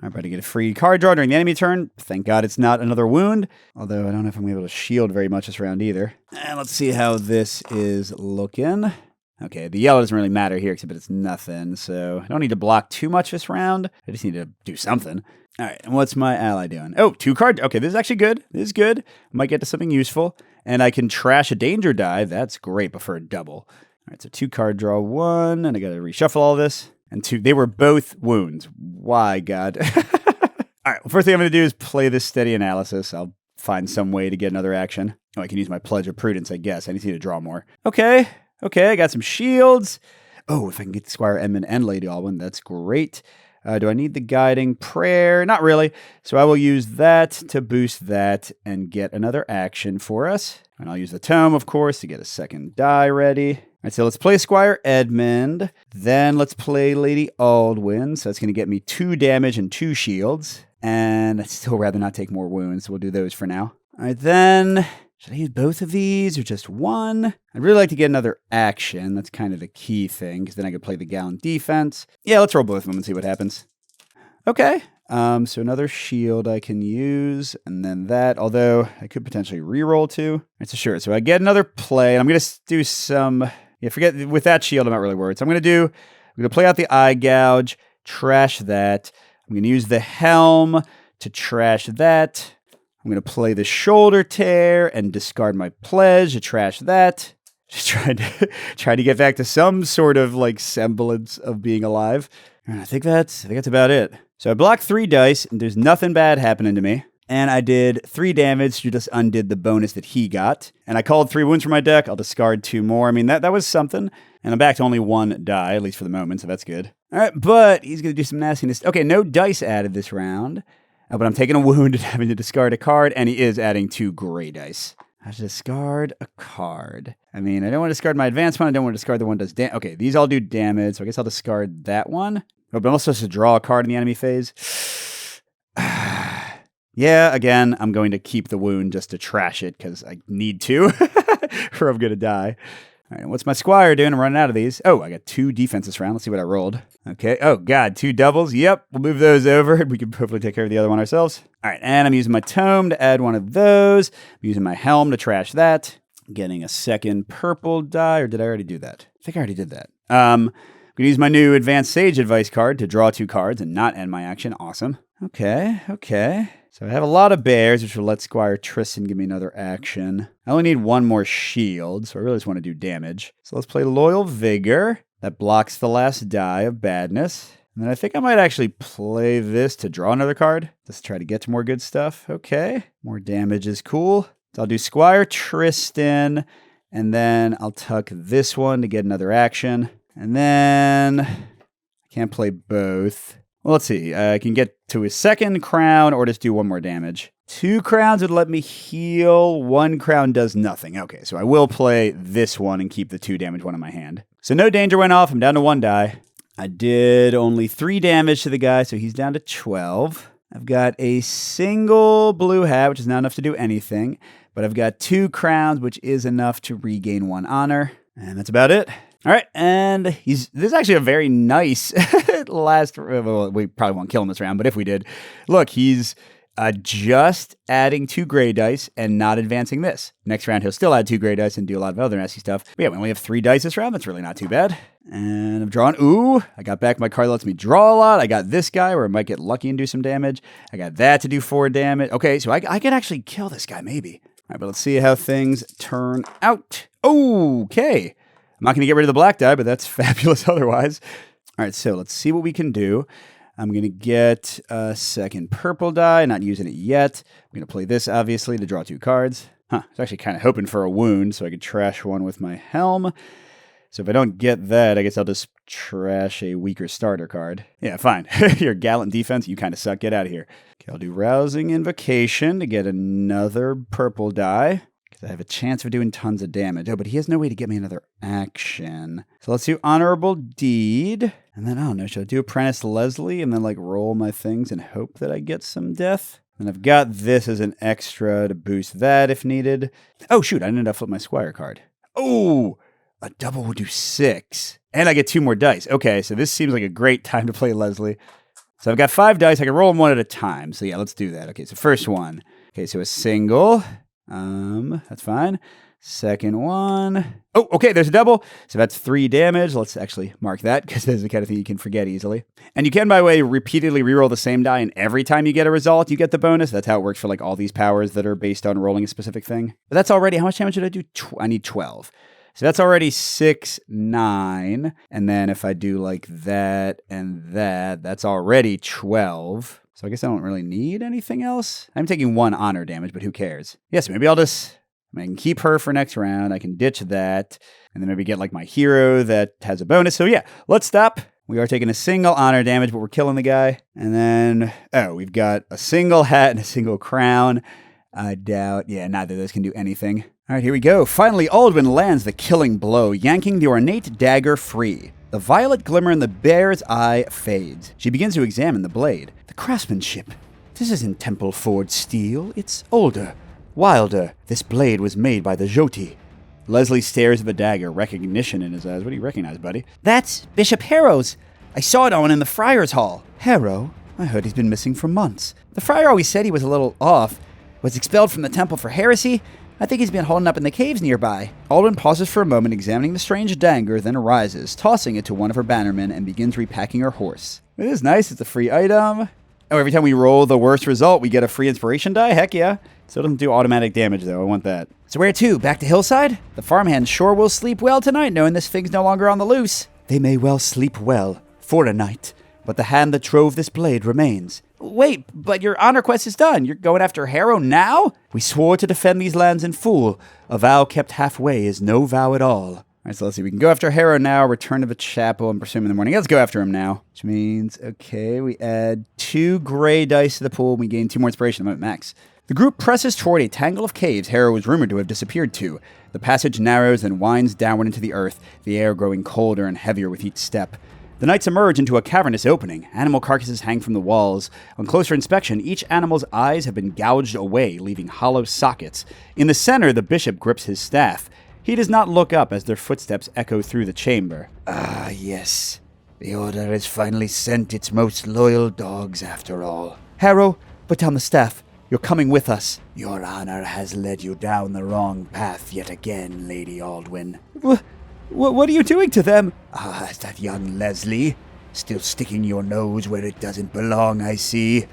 [SPEAKER 1] I'm about to get a free card draw during the enemy turn. Thank God it's not another wound. Although I don't know if I'm able to shield very much this round either. And let's see how this is looking. Okay, the yellow doesn't really matter here, except it's nothing. So I don't need to block too much this round. I just need to do something. All right, and what's my ally doing? Oh, 2 card. Okay, this is actually good. This is good. I might get to something useful. And I can trash a danger die. That's great, but for a double. All right, so 2 card draw 1, and I got to reshuffle all this. And 2, they were both wounds. Why, God? All right, well, first thing I'm going to do is play this steady analysis. I'll find some way to get another action. Oh, I can use my Pledge of Prudence, I guess. I just need to draw more. Okay, I got some shields. Oh, if I can get Squire Edmund and Lady Alwyn, that's great. Do I need the Guiding Prayer? Not really. So I will use that to boost that and get another action for us. And I'll use the Tome, of course, to get a second die ready. All right, so let's play Squire Edmund. Then let's play Lady Aldwyn. So that's going to get me 2 damage and 2 shields. And I'd still rather not take more wounds, so we'll do those for now. All right, then, should I use both of these or just one? I'd really like to get another action. That's kind of the key thing, because then I could play the Gallant Defense. Yeah, let's roll both of them and see what happens. Okay, so another shield I can use, and then that, although I could potentially reroll 2. All right, so sure, so I get another play, and I'm going to do some... Yeah, forget, with that shield, I'm not really worried. So I'm going to play out the Eye Gouge, trash that. I'm going to use the Helm to trash that. I'm going to play the Shoulder Tear and discard my Pledge to trash that. Just trying to get back to some sort of semblance of being alive. And I think that's about it. So I blocked 3 dice, and there's nothing bad happening to me. And I did 3 damage to just undid the bonus that he got. And I called 3 wounds from my deck. I'll discard 2 more. I mean, that was something. And I'm back to only 1 die, at least for the moment, so that's good. All right, but he's going to do some nastiness. Okay, no dice added this round. But I'm taking a wound and having to discard a card, and he is adding 2 gray dice. I have to discard a card. I mean, I don't want to discard my advanced one. I don't want to discard the one that does damage. Okay, these all do damage, so I guess I'll discard that one. Oh, but I'm also supposed to draw a card in the enemy phase. Yeah, again, I'm going to keep the wound just to trash it because I need to, or I'm going to die. All right, what's my Squire doing? I'm running out of these. Oh, I got 2 defense this round. Let's see what I rolled. Okay. Oh, God, 2 doubles. Yep, we'll move those over. We can hopefully take care of the other one ourselves. All right, and I'm using my Tome to add one of those. I'm using my Helm to trash that. Getting a second purple die, or did I already do that? I think I already did that. I'm going to use my new Advanced Sage Advice card to draw 2 cards and not end my action. Awesome. Okay. So I have a lot of bears, which will let Squire Tristan give me another action. I only need 1 more shield, so I really just want to do damage. So let's play Loyal Vigor. That blocks the last die of badness. And then I think I might actually play this to draw another card. Just try to get to more good stuff. Okay. More damage is cool. So I'll do Squire Tristan, and then I'll tuck this one to get another action. And then I can't play both. Well, let's see. I can get to his second crown or just do 1 more damage. 2 crowns would let me heal. 1 crown does nothing. Okay, so I will play this one and keep the 2 damage one in my hand. So no danger went off. I'm down to 1 die. I did only 3 damage to the guy, so he's down to 12. I've got a single blue hat, which is not enough to do anything. but I've got 2 crowns, which is enough to regain 1 honor. And that's about it. All right, and this is actually a very nice last, well, we probably won't kill him this round, but if we did, look, he's just adding 2 gray dice and not advancing this. Next round, he'll still add 2 gray dice and do a lot of other nasty stuff. But yeah, we only have 3 dice this round. That's really not too bad. And I'm drawing. Ooh, I got back my card that lets me draw a lot. I got this guy where I might get lucky and do some damage. I got that to do 4 damage. Okay, so I could actually kill this guy maybe. All right, but let's see how things turn out. Okay. I'm not going to get rid of the black die, but that's fabulous otherwise. All right, so let's see what we can do. I'm going to get a second purple die, not using it yet. I'm going to play this, obviously, to draw 2 cards. I was actually kind of hoping for a wound so I could trash one with my helm. So if I don't get that, I guess I'll just trash a weaker starter card. Yeah, fine. Your gallant defense, you kind of suck. Get out of here. Okay, I'll do Rousing Invocation to get another purple die, because I have a chance of doing tons of damage. Oh, but he has no way to get me another action. So let's do Honorable Deed. And then, I don't know, should I do Apprentice Leslie and then, like, roll my things and hope that I get some death? And I've got this as an extra to boost that if needed. Oh, shoot, I ended up flipping my Squire card. Oh, a double would do 6. And I get 2 more dice. Okay, so this seems like a great time to play Leslie. So I've got 5 dice. I can roll them 1 at a time. So yeah, let's do that. Okay, so first one. Okay, so a single. That's fine. Second one. Oh, okay, there's a double. So that's 3 damage. Let's actually mark that because this is the kind of thing you can forget easily. And you can, by the way, repeatedly reroll the same die, and every time you get a result, you get the bonus. That's how it works for like all these powers that are based on rolling a specific thing. But that's already, how much damage did I do? I need 12. So that's already 6, 9. And then if I do like that and that, that's already 12. So I guess I don't really need anything else. I'm taking 1 honor damage, but who cares? Yes, maybe I can keep her for next round. I can ditch that. And then maybe get like my hero that has a bonus. So yeah, let's stop. We are taking a single honor damage, but we're killing the guy. And then, we've got a single hat and a single crown. I doubt, neither of those can do anything. All right, here we go. Finally, Aldwin lands the killing blow, yanking the ornate dagger free. The violet glimmer in the bear's eye fades. She begins to examine the blade. The craftsmanship. This isn't temple forged steel. It's older, wilder. This blade was made by the Jyoti. Leslie stares at the dagger, recognition in his eyes. What do you recognize, buddy?
[SPEAKER 3] That's Bishop Harrow's. I saw it on in the Friar's Hall.
[SPEAKER 1] Harrow? I heard he's been missing for months.
[SPEAKER 3] The Friar always said he was a little off. Was expelled from the temple for heresy. I think he's been holding up in the caves nearby.
[SPEAKER 1] Aldwin pauses for a moment, examining the strange dagger, then rises, tossing it to one of her bannermen, and begins repacking her horse. It is nice. It's a free item. Oh, every time we roll the worst result, we get a free inspiration die? Heck yeah. Still doesn't do automatic damage, though. I want that.
[SPEAKER 3] So where to? Back to Hillside? The farmhands sure will sleep well tonight, knowing this thing's no longer on the loose.
[SPEAKER 2] They may well sleep well for a night, but the hand that drove this blade remains.
[SPEAKER 3] Wait, but your honor quest is done. You're going after Harrow now?
[SPEAKER 2] We swore to defend these lands in full. A vow kept halfway is no vow at all.
[SPEAKER 1] All right, so let's see. We can go after Harrow now, return to the chapel, and pursue him in the morning. Let's go after him now. Which means, okay, we add 2 gray dice to the pool, and we gain 2 more inspiration. I'm at max. The group presses toward a tangle of caves Harrow was rumored to have disappeared to. The passage narrows and winds downward into the earth, the air growing colder and heavier with each step. The knights emerge into a cavernous opening. Animal carcasses hang from the walls. On closer inspection, each animal's eyes have been gouged away, leaving hollow sockets. In the center, the bishop grips his staff. He does not look up as their footsteps echo through the chamber.
[SPEAKER 4] Ah, yes. The Order has finally sent its most loyal dogs after all.
[SPEAKER 2] Harrow, put down the staff. You're coming with us.
[SPEAKER 4] Your honor has led you down the wrong path yet again, Lady Aldwin.
[SPEAKER 2] What are you doing to them?
[SPEAKER 4] Ah, that young Leslie. Still sticking your nose where it doesn't belong, I see.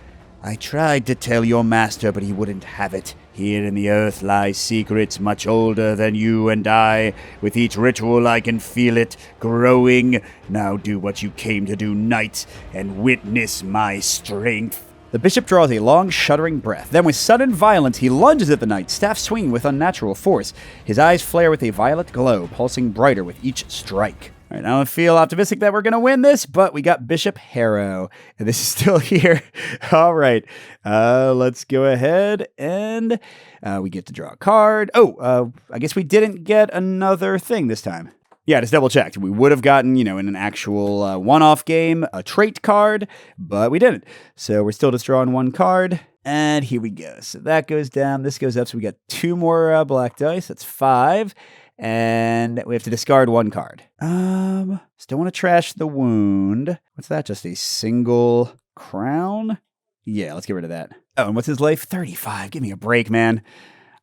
[SPEAKER 4] I tried to tell your master, but he wouldn't have it. Here in the earth lie secrets much older than you and I. With each ritual I can feel it growing. Now do what you came to do, knight, and witness my strength.
[SPEAKER 1] The bishop draws a long, shuddering breath. Then with sudden violence, he lunges at the knight, staff swinging with unnatural force. His eyes flare with a violet glow, pulsing brighter with each strike. All right, I don't feel optimistic that we're going to win this, but we got Bishop Harrow, and this is still here. All right, let's go ahead and we get to draw a card. Oh, I guess we didn't get another thing this time. Yeah, just double checked. We would have gotten, in an actual one-off game, a trait card, but we didn't. So we're still just drawing 1 card. And here we go. So that goes down. This goes up. So we got 2 more black dice. That's 5. And we have to discard 1 card. Still want to trash the wound. What's that? Just a single crown? Yeah, let's get rid of that. Oh, and what's his life? 35. Give me a break, man.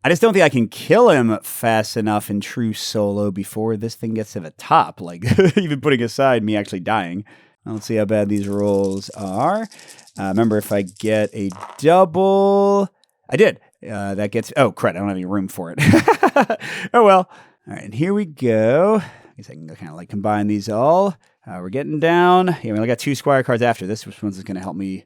[SPEAKER 1] I just don't think I can kill him fast enough in true solo before this thing gets to the top. Like, even putting aside me actually dying. Let's see how bad these rolls are. Remember, if I get a double... I did. That gets... Oh, crud. I don't have any room for it. Oh, well. All right, and here we go. I guess I can kind of like combine these all. We're getting down. Yeah, we only got 2 squire cards after this, which one's going to help me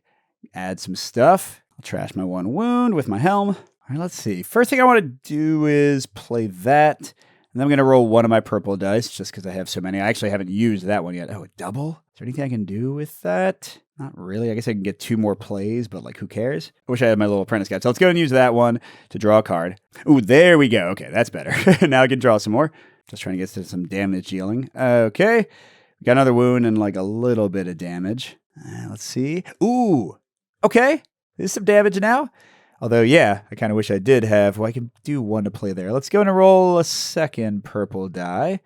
[SPEAKER 1] add some stuff. I'll trash my 1 wound with my helm. All right, let's see. First thing I want to do is play that. And then I'm going to roll 1 of my purple dice just because I have so many. I actually haven't used that one yet. Oh, a double? Is there anything I can do with that? Not really. I guess I can get 2 more plays, but like, who cares? I wish I had my little apprentice guide. So let's go and use that one to draw a card. Ooh, there we go. Okay, that's better. Now I can draw some more. Just trying to get to some damage dealing. Okay. We got another wound and like a little bit of damage. Let's see. Ooh. Okay. There's some damage now. Although, yeah, I kind of wish I did have... Well, I can do 1 to play there. Let's go and roll a second purple die.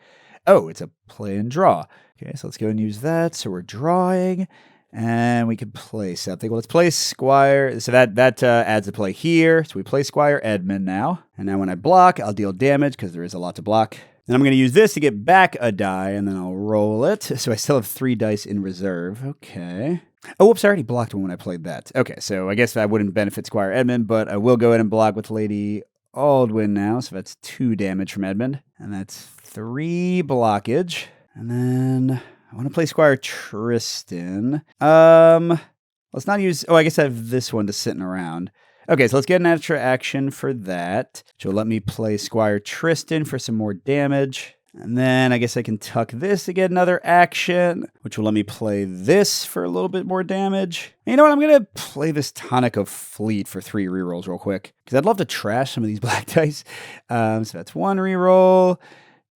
[SPEAKER 1] Oh, it's a play and draw. Okay, so let's go and use that. So we're drawing. And we can play something. Well, let's play Squire. So that adds a play here. So we play Squire Edmund now. And now when I block, I'll deal damage because there is a lot to block. Then I'm going to use this to get back a die, and then I'll roll it. So I still have 3 dice in reserve. Okay. Oh, whoops, I already blocked one when I played that. Okay, so I guess that wouldn't benefit Squire Edmund, but I will go ahead and block with Lady Aldwin now. So that's 2 damage from Edmund. And that's 3 blockage. And then... I want to play Squire Tristan. Let's not use... Oh, I guess I have this one just sitting around. Okay, so let's get an extra action for that. Which will let me play Squire Tristan for some more damage. And then I guess I can tuck this to get another action, which will let me play this for a little bit more damage. And you know what? I'm going to play this Tonic of Fleet for 3 rerolls real quick. Because I'd love to trash some of these black dice. So that's 1 reroll,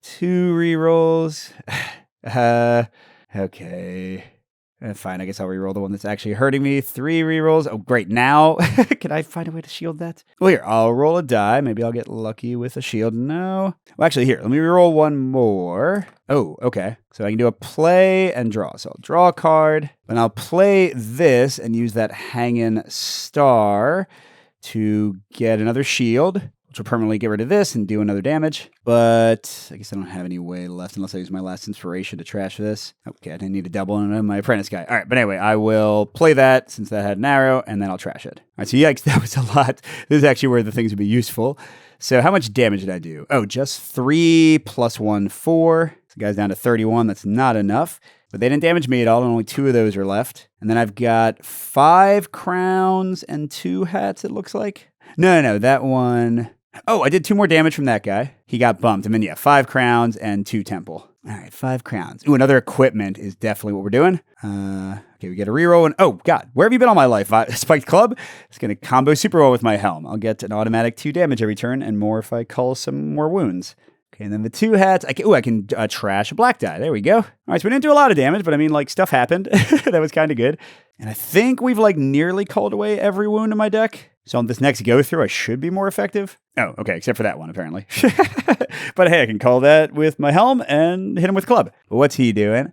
[SPEAKER 1] 2 rerolls... Okay. Fine, I guess I'll reroll the one that's actually hurting me. 3 rerolls. Oh, great. Now, can I find a way to shield that? Well, here, I'll roll a die. Maybe I'll get lucky with a shield. No. Well, actually, here, let me reroll 1 more. Oh, okay. So I can do a play and draw. So I'll draw a card, and I'll play this and use that hanging star to get another shield, which will permanently get rid of this and do another damage. But I guess I don't have any way left unless I use my last inspiration to trash this. Okay, I didn't need a double on my apprentice guy. All right, but anyway, I will play that since that had an arrow, and then I'll trash it. All right, so yikes, that was a lot. This is actually where the things would be useful. So how much damage did I do? Oh, just 3 plus 1, 4. So the guy's down to 31. That's not enough. But they didn't damage me at all, and only 2 of those are left. And then I've got 5 crowns and 2 hats, it looks like. No, that one... Oh, I did 2 more damage from that guy. He got bumped. And then, yeah, 5 crowns and 2 temple. All right, 5 crowns. Ooh, another equipment is definitely what we're doing. Okay, we get a reroll. And oh, God, where have you been all my life? Spiked Club? It's going to combo super well with my helm. I'll get an automatic 2 damage every turn and more if I cull some more wounds. Okay, and then the 2 hats. I can trash a black die. There we go. All right, so we didn't do a lot of damage, but I mean, like, stuff happened. That was kind of good. And I think we've, like, nearly culled away every wound in my deck. So on this next go-through, I should be more effective. Oh, okay, except for that one, apparently. But hey, I can call that with my helm and hit him with club. But what's he doing?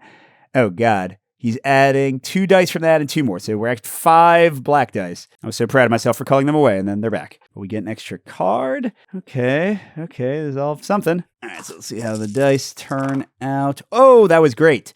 [SPEAKER 1] Oh, God. He's adding 2 dice from that and 2 more. So we're at 5 black dice. I was so proud of myself for calling them away, and then they're back. But we get an extra card. Okay, there's all something. All right, so let's see how the dice turn out. Oh, that was great.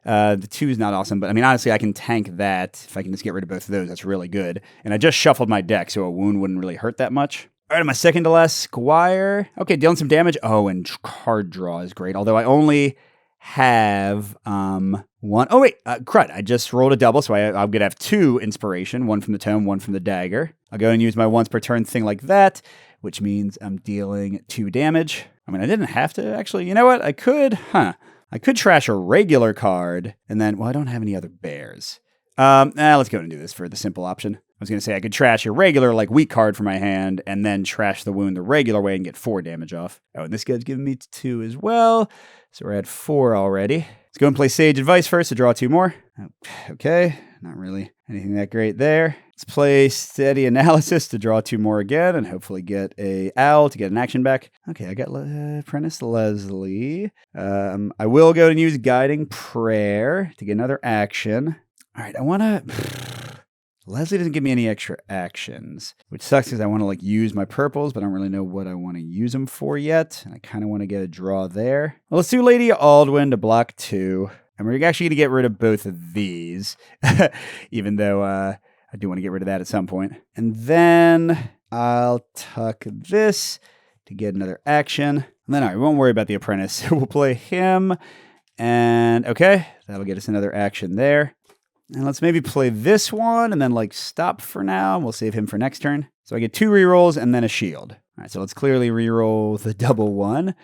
[SPEAKER 1] The 2 is not awesome, but I mean, honestly, I can tank that. If I can just get rid of both of those, that's really good. And I just shuffled my deck, so a wound wouldn't really hurt that much. All right, my second to last Squire. Okay, dealing some damage. Oh, and card draw is great, although I only have 1. Oh, wait, crud. I just rolled a double, so I'm going to have 2 inspiration, 1 from the tome, 1 from the dagger. I'll go and use my once per turn thing like that, which means I'm dealing 2 damage. I mean, I didn't have to, actually. You know what? I could trash a regular card, and then, well, I don't have any other bears. Let's go and do this for the simple option. I was going to say I could trash a regular, like, weak card from my hand, and then trash the wound the regular way and get 4 damage off. Oh, and this guy's giving me 2 as well, so we're at 4 already. Let's go and play Sage Advice first to draw 2 more. Okay, not really anything that great there. Let's play Steady Analysis to draw 2 more again and hopefully get a owl to get an action back. Okay, I got Apprentice Leslie. I will go and use Guiding Prayer to get another action. All right, I want to... Leslie doesn't give me any extra actions, which sucks because I want to like use my purples, but I don't really know what I want to use them for yet. And I kind of want to get a draw there. Well, let's do Lady Aldwin to block 2. And we're actually going to get rid of both of these, even though I do want to get rid of that at some point. And then I'll tuck this to get another action. And then, all right, we won't worry about the apprentice. We'll play him. And okay, that'll get us another action there. And let's maybe play this one and then like stop for now. We'll save him for next turn. So I get 2 rerolls and then a shield. All right, so let's clearly reroll the double 1.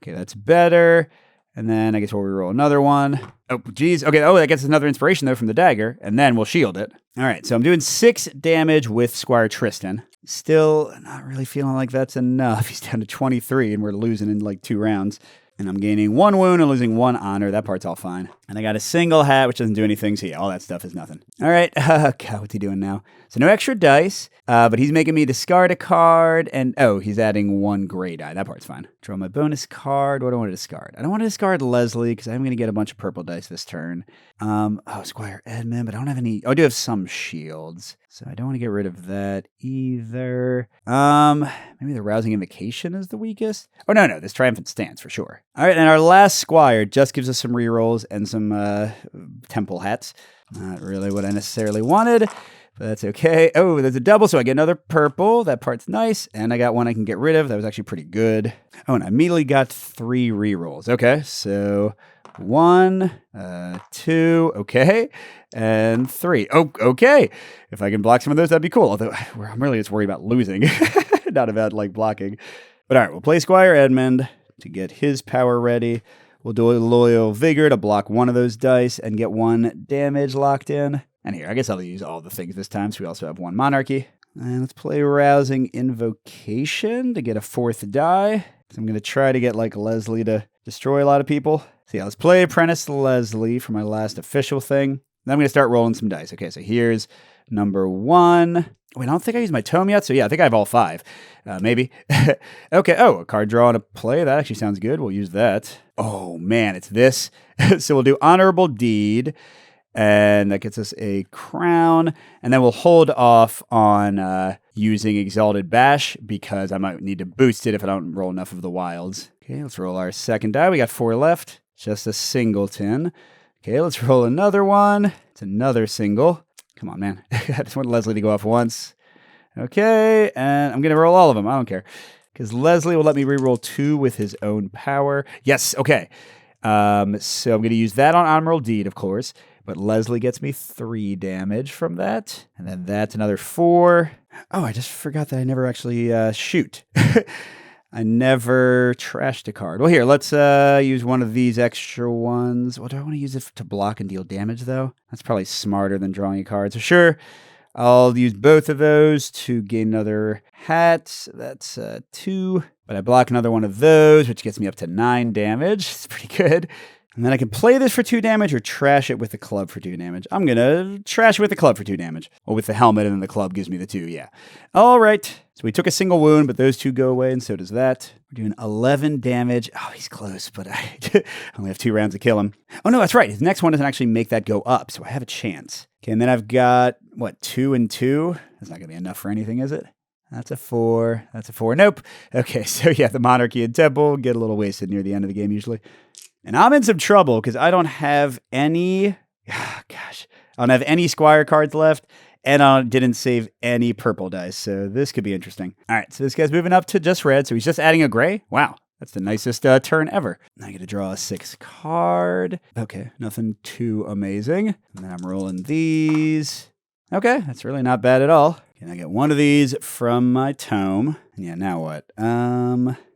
[SPEAKER 1] Okay, that's better. And then I guess we'll reroll another one. Oh, geez. Okay, that gets another inspiration though from the dagger. And then we'll shield it. All right, so I'm doing 6 damage with Squire Tristan. Still not really feeling like that's enough. He's down to 23 and we're losing in like 2 rounds. And I'm gaining 1 wound and losing 1 honor. That part's all fine. And I got a single hat, which doesn't do anything. So yeah, all that stuff is nothing. All right. God, what's he doing now? So no extra dice, but he's making me discard a card. And oh, he's adding 1 gray die. That part's fine. Draw my bonus card. What do I want to discard? I don't want to discard Leslie because I'm going to get a bunch of purple dice this turn. Squire Edmund, but I don't have any. Oh, I do have some shields. So I don't want to get rid of that either. Maybe the Rousing Invocation is the weakest. Oh, no, this Triumphant Stance for sure. All right, and our last Squire just gives us some rerolls and some temple hats. Not really what I necessarily wanted, but that's okay. Oh, there's a double, so I get another purple. That part's nice, and I got 1 I can get rid of. That was actually pretty good. Oh, and I immediately got 3 rerolls. Okay, so 1, 2, okay, and 3. Oh, okay. If I can block some of those, that'd be cool. Although I'm really just worried about losing, not about like blocking. But all right, we'll play Squire Edmund to get his power ready. We'll do a Loyal Vigor to block 1 of those dice and get 1 damage locked in. And here, I guess I'll use all the things this time, so we also have 1 Monarchy. And let's play Rousing Invocation to get a 4th die. So I'm going to try to get like Leslie to destroy a lot of people. So yeah, let's play Apprentice Leslie for my last official thing. Then I'm going to start rolling some dice. Okay, so here's number 1. Wait, I don't think I used my tome yet. So yeah, I think I have all 5. Maybe. Okay, a card draw and a play. That actually sounds good. We'll use that. Oh man, it's this. So we'll do Honorable Deed. And that gets us a crown. And then we'll hold off on using Exalted Bash because I might need to boost it if I don't roll enough of the wilds. Okay, let's roll our second die. We got 4 left. Just a singleton. Okay, let's roll another one. It's another single. Come on, man. I just want Leslie to go off once. Okay, and I'm going to roll all of them. I don't care. Because Leslie will let me reroll 2 with his own power. Yes, okay. So I'm going to use that on Honorable Deed, of course. But Leslie gets me 3 damage from that. And then that's another 4. Oh, I just forgot that I never actually shoot. I never trashed a card. Well, here, let's use one of these extra ones. Well, do I want to use it to block and deal damage, though? That's probably smarter than drawing a card. So sure, I'll use both of those to gain another hat. That's 2. But I block another one of those, which gets me up to 9 damage. It's pretty good. And then I can play this for 2 damage or trash it with the club for 2 damage. I'm going to trash it with the club for 2 damage. Or with the helmet, and then the club gives me the 2, yeah. All right. So we took a single wound, but those 2 go away, and so does that. We're doing 11 damage. Oh, he's close, but I only have 2 rounds to kill him. Oh, no, that's right. His next one doesn't actually make that go up, so I have a chance. Okay, and then I've got, 2 and 2? That's not going to be enough for anything, is it? That's a 4. That's a 4. Nope. Okay, so yeah, the Monarchy and Temple get a little wasted near the end of the game usually. And I'm in some trouble because I don't have any, I don't have any Squire cards left, and I didn't save any purple dice, so this could be interesting. All right, so this guy's moving up to just red, so he's just adding a gray. Wow, that's the nicest turn ever. I get to draw a 6 card. Okay, nothing too amazing. And then I'm rolling these. Okay, that's really not bad at all. And I get 1 of these from my tome. Yeah, now what?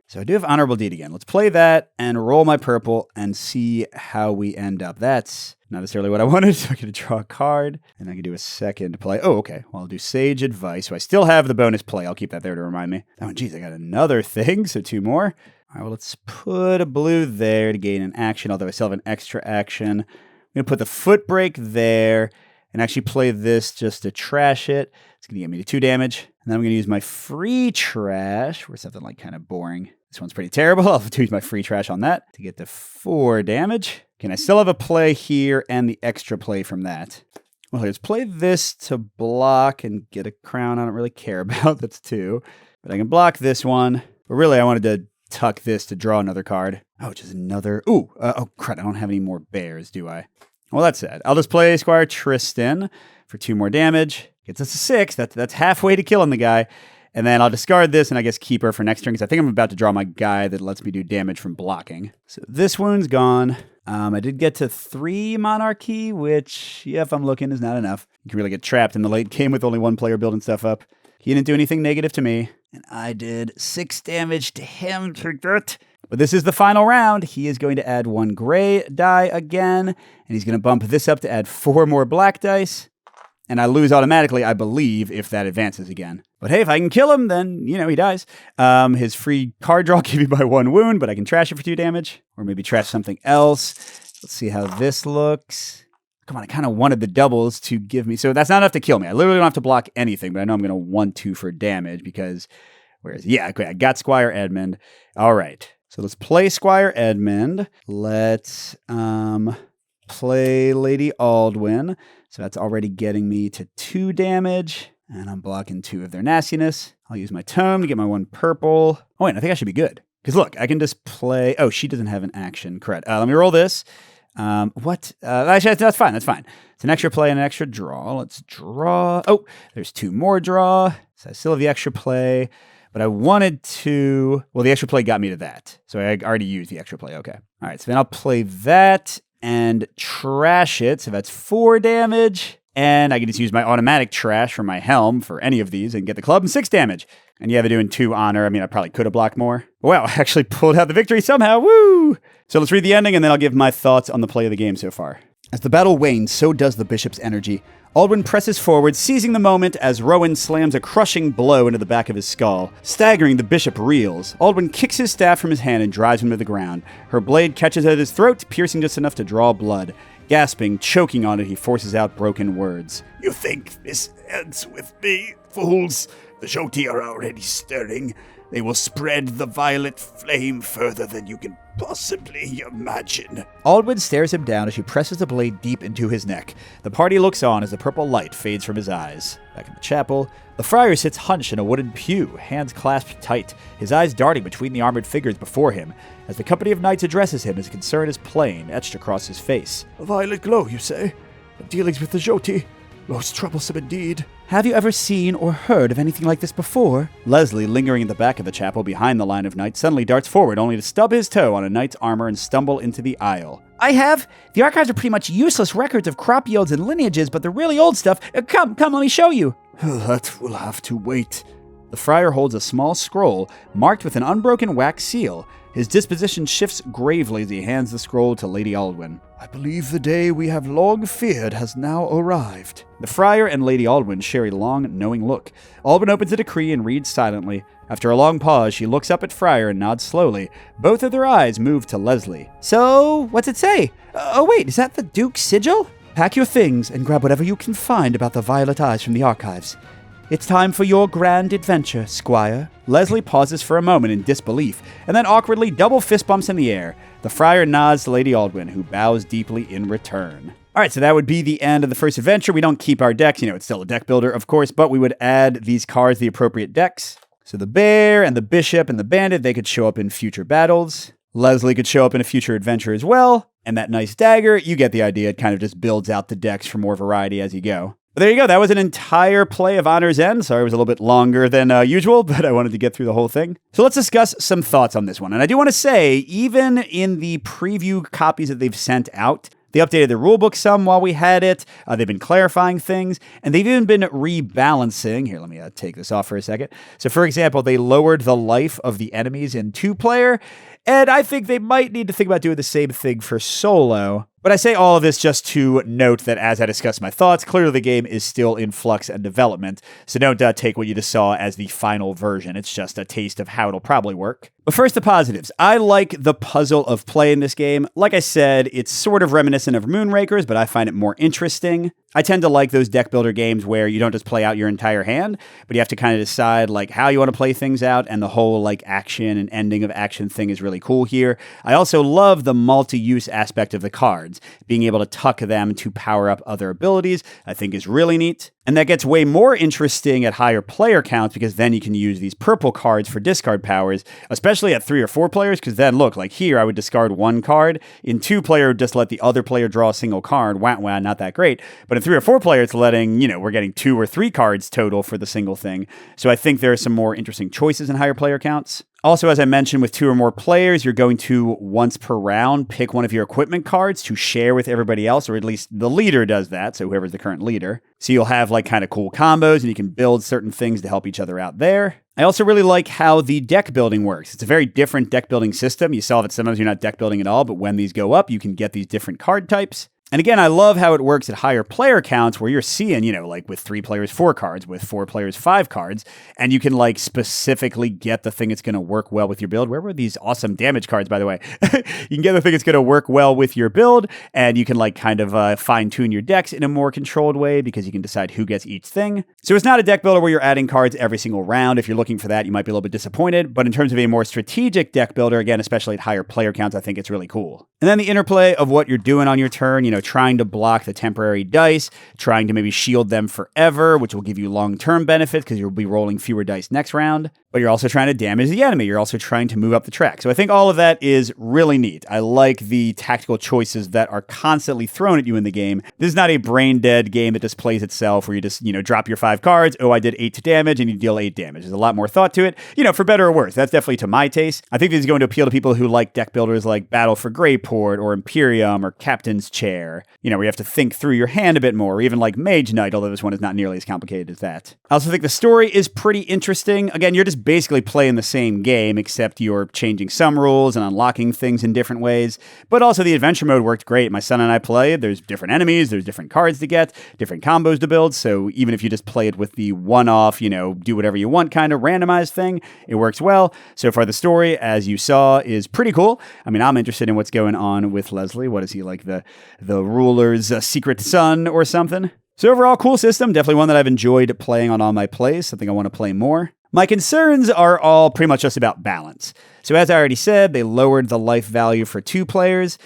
[SPEAKER 1] So I do have Honorable Deed again. Let's play that and roll my purple and see how we end up. That's not necessarily what I wanted, so I'm going to draw a card, and I can do a second play. Oh, okay. Well, I'll do Sage Advice. So I still have the bonus play. I'll keep that there to remind me. Oh, geez, I got another thing, so 2 more. All right, well, let's put a blue there to gain an action, although I still have an extra action. I'm going to put the Foot Break there, and actually play this just to trash it. It's going to get me to 2 damage. And then I'm going to use my free trash for something like kind of boring. This one's pretty terrible. I'll use my free trash on that to get to 4 damage. Can I still have a play here and the extra play from that? Well, let's play this to block and get a crown I don't really care about. That's 2. But I can block this one. But really, I wanted to tuck this to draw another card. Oh, just another. Ooh, oh, crap. I don't have any more bears, do I? Well, that's sad. I'll just play Squire Tristan for 2 more damage. Gets us to 6. That's halfway to killing the guy. And then I'll discard this and I guess keep her for next turn because I think I'm about to draw my guy that lets me do damage from blocking. So this wound's gone. I did get to 3 Monarchy, which, yeah, if I'm looking, is not enough. You can really get trapped in the late game with only 1 player building stuff up. He didn't do anything negative to me. And I did 6 damage to him for that. But this is the final round. He is going to add 1 gray die again. And he's going to bump this up to add 4 more black dice. And I lose automatically, I believe, if that advances again. But hey, if I can kill him, then, he dies. His free card draw gave me by 1 wound, but I can trash it for 2 damage. Or maybe trash something else. Let's see how this looks. Come on, I kind of wanted the doubles to give me... So that's not enough to kill me. I literally don't have to block anything, but I know I'm going to 1-2 for damage because... Yeah, okay, I got Squire Edmund. All right. So let's play Squire Edmund. Let's play Lady Aldwyn. So that's already getting me to 2 damage. And I'm blocking 2 of their nastiness. I'll use my tome to get my 1 purple. Oh, wait, I think I should be good. Because look, I can just play... Oh, she doesn't have an action. Correct. Let me roll this. What? Actually, that's fine. That's fine. It's an extra play and an extra draw. Let's draw. Oh, there's 2 more draw. So I still have the extra play. But I wanted to... Well, the extra play got me to that. So I already used the extra play. Okay. All right, so then I'll play that and trash it. So that's 4 damage. And I can just use my automatic trash for my helm for any of these and get the club and 6 damage. And yeah, they're doing 2 honor. I mean, I probably could have blocked more. Wow, I actually pulled out the victory somehow. Woo! So let's read the ending and then I'll give my thoughts on the play of the game so far. As the battle wanes, so does the bishop's energy. Aldwyn presses forward, seizing the moment as Rowan slams a crushing blow into the back of his skull. Staggering, the bishop reels. Aldwyn kicks his staff from his hand and drives him to the ground. Her blade catches at his throat, piercing just enough to draw blood. Gasping, choking on it, he forces out broken words.
[SPEAKER 2] You think this ends with me, fools? The Joti are already stirring. They will spread the violet flame further than you can possibly imagine.
[SPEAKER 1] Aldwyn stares him down as she presses the blade deep into his neck. The party looks on as the purple light fades from his eyes. Back in the chapel, the friar sits hunched in a wooden pew, hands clasped tight, his eyes darting between the armored figures before him. As the company of knights addresses him, his concern is plain, etched across his face.
[SPEAKER 2] A violet glow, you say? Dealings with the Joti? Most troublesome indeed.
[SPEAKER 3] Have you ever seen or heard of anything like this before?
[SPEAKER 1] Leslie, lingering in the back of the chapel behind the line of knights, suddenly darts forward, only to stub his toe on a knight's armor and stumble into the aisle.
[SPEAKER 3] I have. The archives are pretty much useless records of crop yields and lineages, but the really old stuff. Come, let me show you.
[SPEAKER 2] That will have to wait.
[SPEAKER 1] The friar holds a small scroll, marked with an unbroken wax seal. His disposition shifts gravely as he hands the scroll to Lady Aldwyn.
[SPEAKER 2] I believe the day we have long feared has now arrived.
[SPEAKER 1] The friar and Lady Aldwyn share a long, knowing look. Aldwyn opens the decree and reads silently. After a long pause, she looks up at Friar and nods slowly. Both of their eyes move to Leslie.
[SPEAKER 3] So, what's it say? Oh wait, is that the Duke's sigil? Pack your things and grab whatever you can find about the Violet Eyes from the archives. It's time for your grand adventure, Squire.
[SPEAKER 1] Leslie pauses for a moment in disbelief, and then awkwardly double fist bumps in the air. The friar nods to Lady Aldwyn, who bows deeply in return. All right, so that would be the end of the first adventure. We don't keep our decks. It's still a deck builder, of course, but we would add these cards to the appropriate decks. So the bear and the bishop and the bandit, they could show up in future battles. Leslie could show up in a future adventure as well. And that nice dagger, you get the idea. It kind of just builds out the decks for more variety as you go. But there you go. That was an entire play of Honor's End. Sorry, it was a little bit longer than usual, but I wanted to get through the whole thing. So let's discuss some thoughts on this one. And I do want to say, even in the preview copies that they've sent out, they updated the rulebook some while we had it. They've been clarifying things, and they've even been rebalancing. Here, let me take this off for a second. So, for example, they lowered the life of the enemies in 2-player, and I think they might need to think about doing the same thing for solo. But I say all of this just to note that as I discuss my thoughts, clearly the game is still in flux and development, so don't take what you just saw as the final version. It's just a taste of how it'll probably work. But first, the positives. I like the puzzle of play in this game. Like I said, it's sort of reminiscent of Moonrakers, but I find it more interesting. I tend to like those deck builder games where you don't just play out your entire hand, but you have to kind of decide like how you want to play things out, and the whole like action and ending of action thing is really cool here. I also love the multi-use aspect of the cards. Being able to tuck them to power up other abilities, I think is really neat. And that gets way more interesting at higher player counts, because then you can use these purple cards for discard powers, especially at 3 or 4 players, because then look, like here I would discard 1 card. In 2 player, just let the other player draw a single card. Wah, wah, not that great. But in 3 or 4 players, letting, we're getting 2 or 3 cards total for the single thing. So I think there are some more interesting choices in higher player counts. Also, as I mentioned, with 2 or more players, you're going to, once per round, pick one of your equipment cards to share with everybody else, or at least the leader does that, so whoever's the current leader. So you'll have like kind of cool combos, and you can build certain things to help each other out there. I also really like how the deck building works. It's a very different deck building system. You saw that sometimes you're not deck building at all, but when these go up, you can get these different card types. And again, I love how it works at higher player counts where you're seeing, like with 3 players, 4 cards, with 4 players, 5 cards, and you can like specifically get the thing that's going to work well with your build. Where were these awesome damage cards, by the way? You can get the thing that's going to work well with your build, and you can like kind of fine tune your decks in a more controlled way because you can decide who gets each thing. So it's not a deck builder where you're adding cards every single round. If you're looking for that, you might be a little bit disappointed. But in terms of a more strategic deck builder, again, especially at higher player counts, I think it's really cool. And then the interplay of what you're doing on your turn, trying to block the temporary dice, trying to maybe shield them forever, which will give you long-term benefits because you'll be rolling fewer dice next round. But you're also trying to damage the enemy. You're also trying to move up the track. So I think all of that is really neat. I like the tactical choices that are constantly thrown at you in the game. This is not a brain-dead game that just plays itself where you just, drop your 5 cards. Oh, I did 8 damage, and you deal 8 damage. There's a lot more thought to it, for better or worse. That's definitely to my taste. I think this is going to appeal to people who like deck builders like Battle for Greyport or Imperium or Captain's Chair, where you have to think through your hand a bit more, or even like Mage Knight, although this one is not nearly as complicated as that. I also think the story is pretty interesting. Again, you're just basically playing the same game, except you're changing some rules and unlocking things in different ways. But also the adventure mode worked great. My son and I played. There's different enemies, there's different cards to get, different combos to build. So even if you just play it with the one-off, do whatever you want kind of randomized thing, it works well. So far the story, as you saw, is pretty cool. I mean, I'm interested in what's going on with Leslie. What is he, like the ruler's secret son or something? So overall, cool system. Definitely one that I've enjoyed playing on all my plays. Something I want to play more. My concerns are all pretty much just about balance. So as I already said, they lowered the life value for 2 players.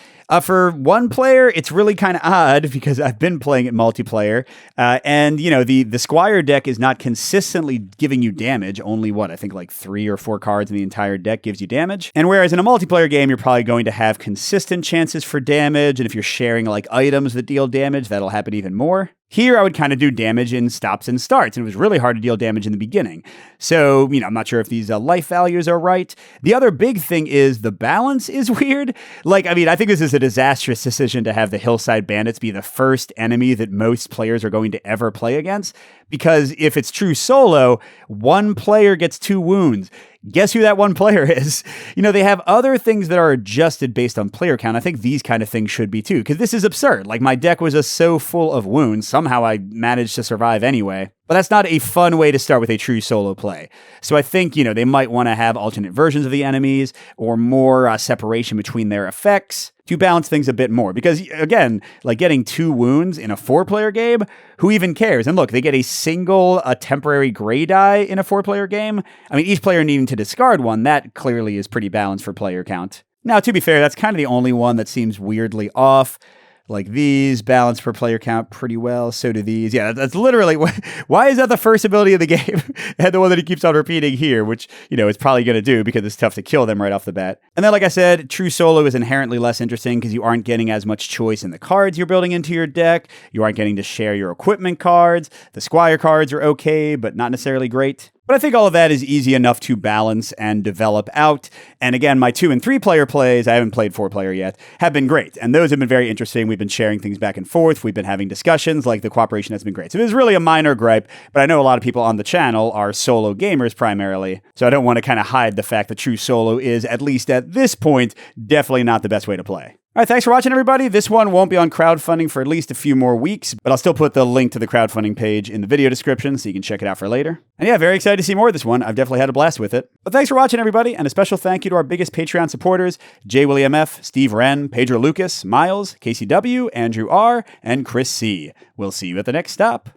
[SPEAKER 1] For 1 player, it's really kind of odd because I've been playing it multiplayer. And the Squire deck is not consistently giving you damage. Only I think like 3 or 4 cards in the entire deck gives you damage. And whereas in a multiplayer game, you're probably going to have consistent chances for damage. And if you're sharing like items that deal damage, that'll happen even more. Here, I would kind of do damage in stops and starts, and it was really hard to deal damage in the beginning. So, I'm not sure if these life values are right. The other big thing is the balance is weird. I think this is a disastrous decision to have the Hillside Bandits be the first enemy that most players are going to ever play against, because if it's true solo, 1 player gets 2 wounds. Guess who that 1 player is? They have other things that are adjusted based on player count. I think these kind of things should be too, because this is absurd. Like, my deck was just so full of wounds. Somehow I managed to survive anyway. But that's not a fun way to start with a true solo play. So I think, they might want to have alternate versions of the enemies or more separation between their effects to balance things a bit more. Because, again, like getting 2 wounds in a 4-player game, who even cares? And look, they get a temporary gray die in a 4-player game. I mean, each player needing to discard 1, that clearly is pretty balanced for player count. Now, to be fair, that's kind of the only one that seems weirdly off. Like these balance per player count pretty well. So do these. Yeah, that's literally why is that the first ability of the game? And the one that he keeps on repeating here, which, it's probably going to do because it's tough to kill them right off the bat. And then, like I said, true solo is inherently less interesting because you aren't getting as much choice in the cards you're building into your deck. You aren't getting to share your equipment cards. The Squire cards are okay, but not necessarily great. But I think all of that is easy enough to balance and develop out. And again, my 2 and 3 player plays, I haven't played 4-player yet, have been great. And those have been very interesting. We've been sharing things back and forth. We've been having discussions. Like, the cooperation has been great. So it is really a minor gripe, but I know a lot of people on the channel are solo gamers primarily. So I don't want to kind of hide the fact that true solo is, at least at this point, definitely not the best way to play. All right, thanks for watching, everybody. This one won't be on crowdfunding for at least a few more weeks, but I'll still put the link to the crowdfunding page in the video description so you can check it out for later. And yeah, very excited to see more of this one. I've definitely had a blast with it. But thanks for watching, everybody, and a special thank you to our biggest Patreon supporters, J. William F., Steve Wren, Pedro Lucas, Miles, KCW, Andrew R., and Chris C. We'll see you at the next stop.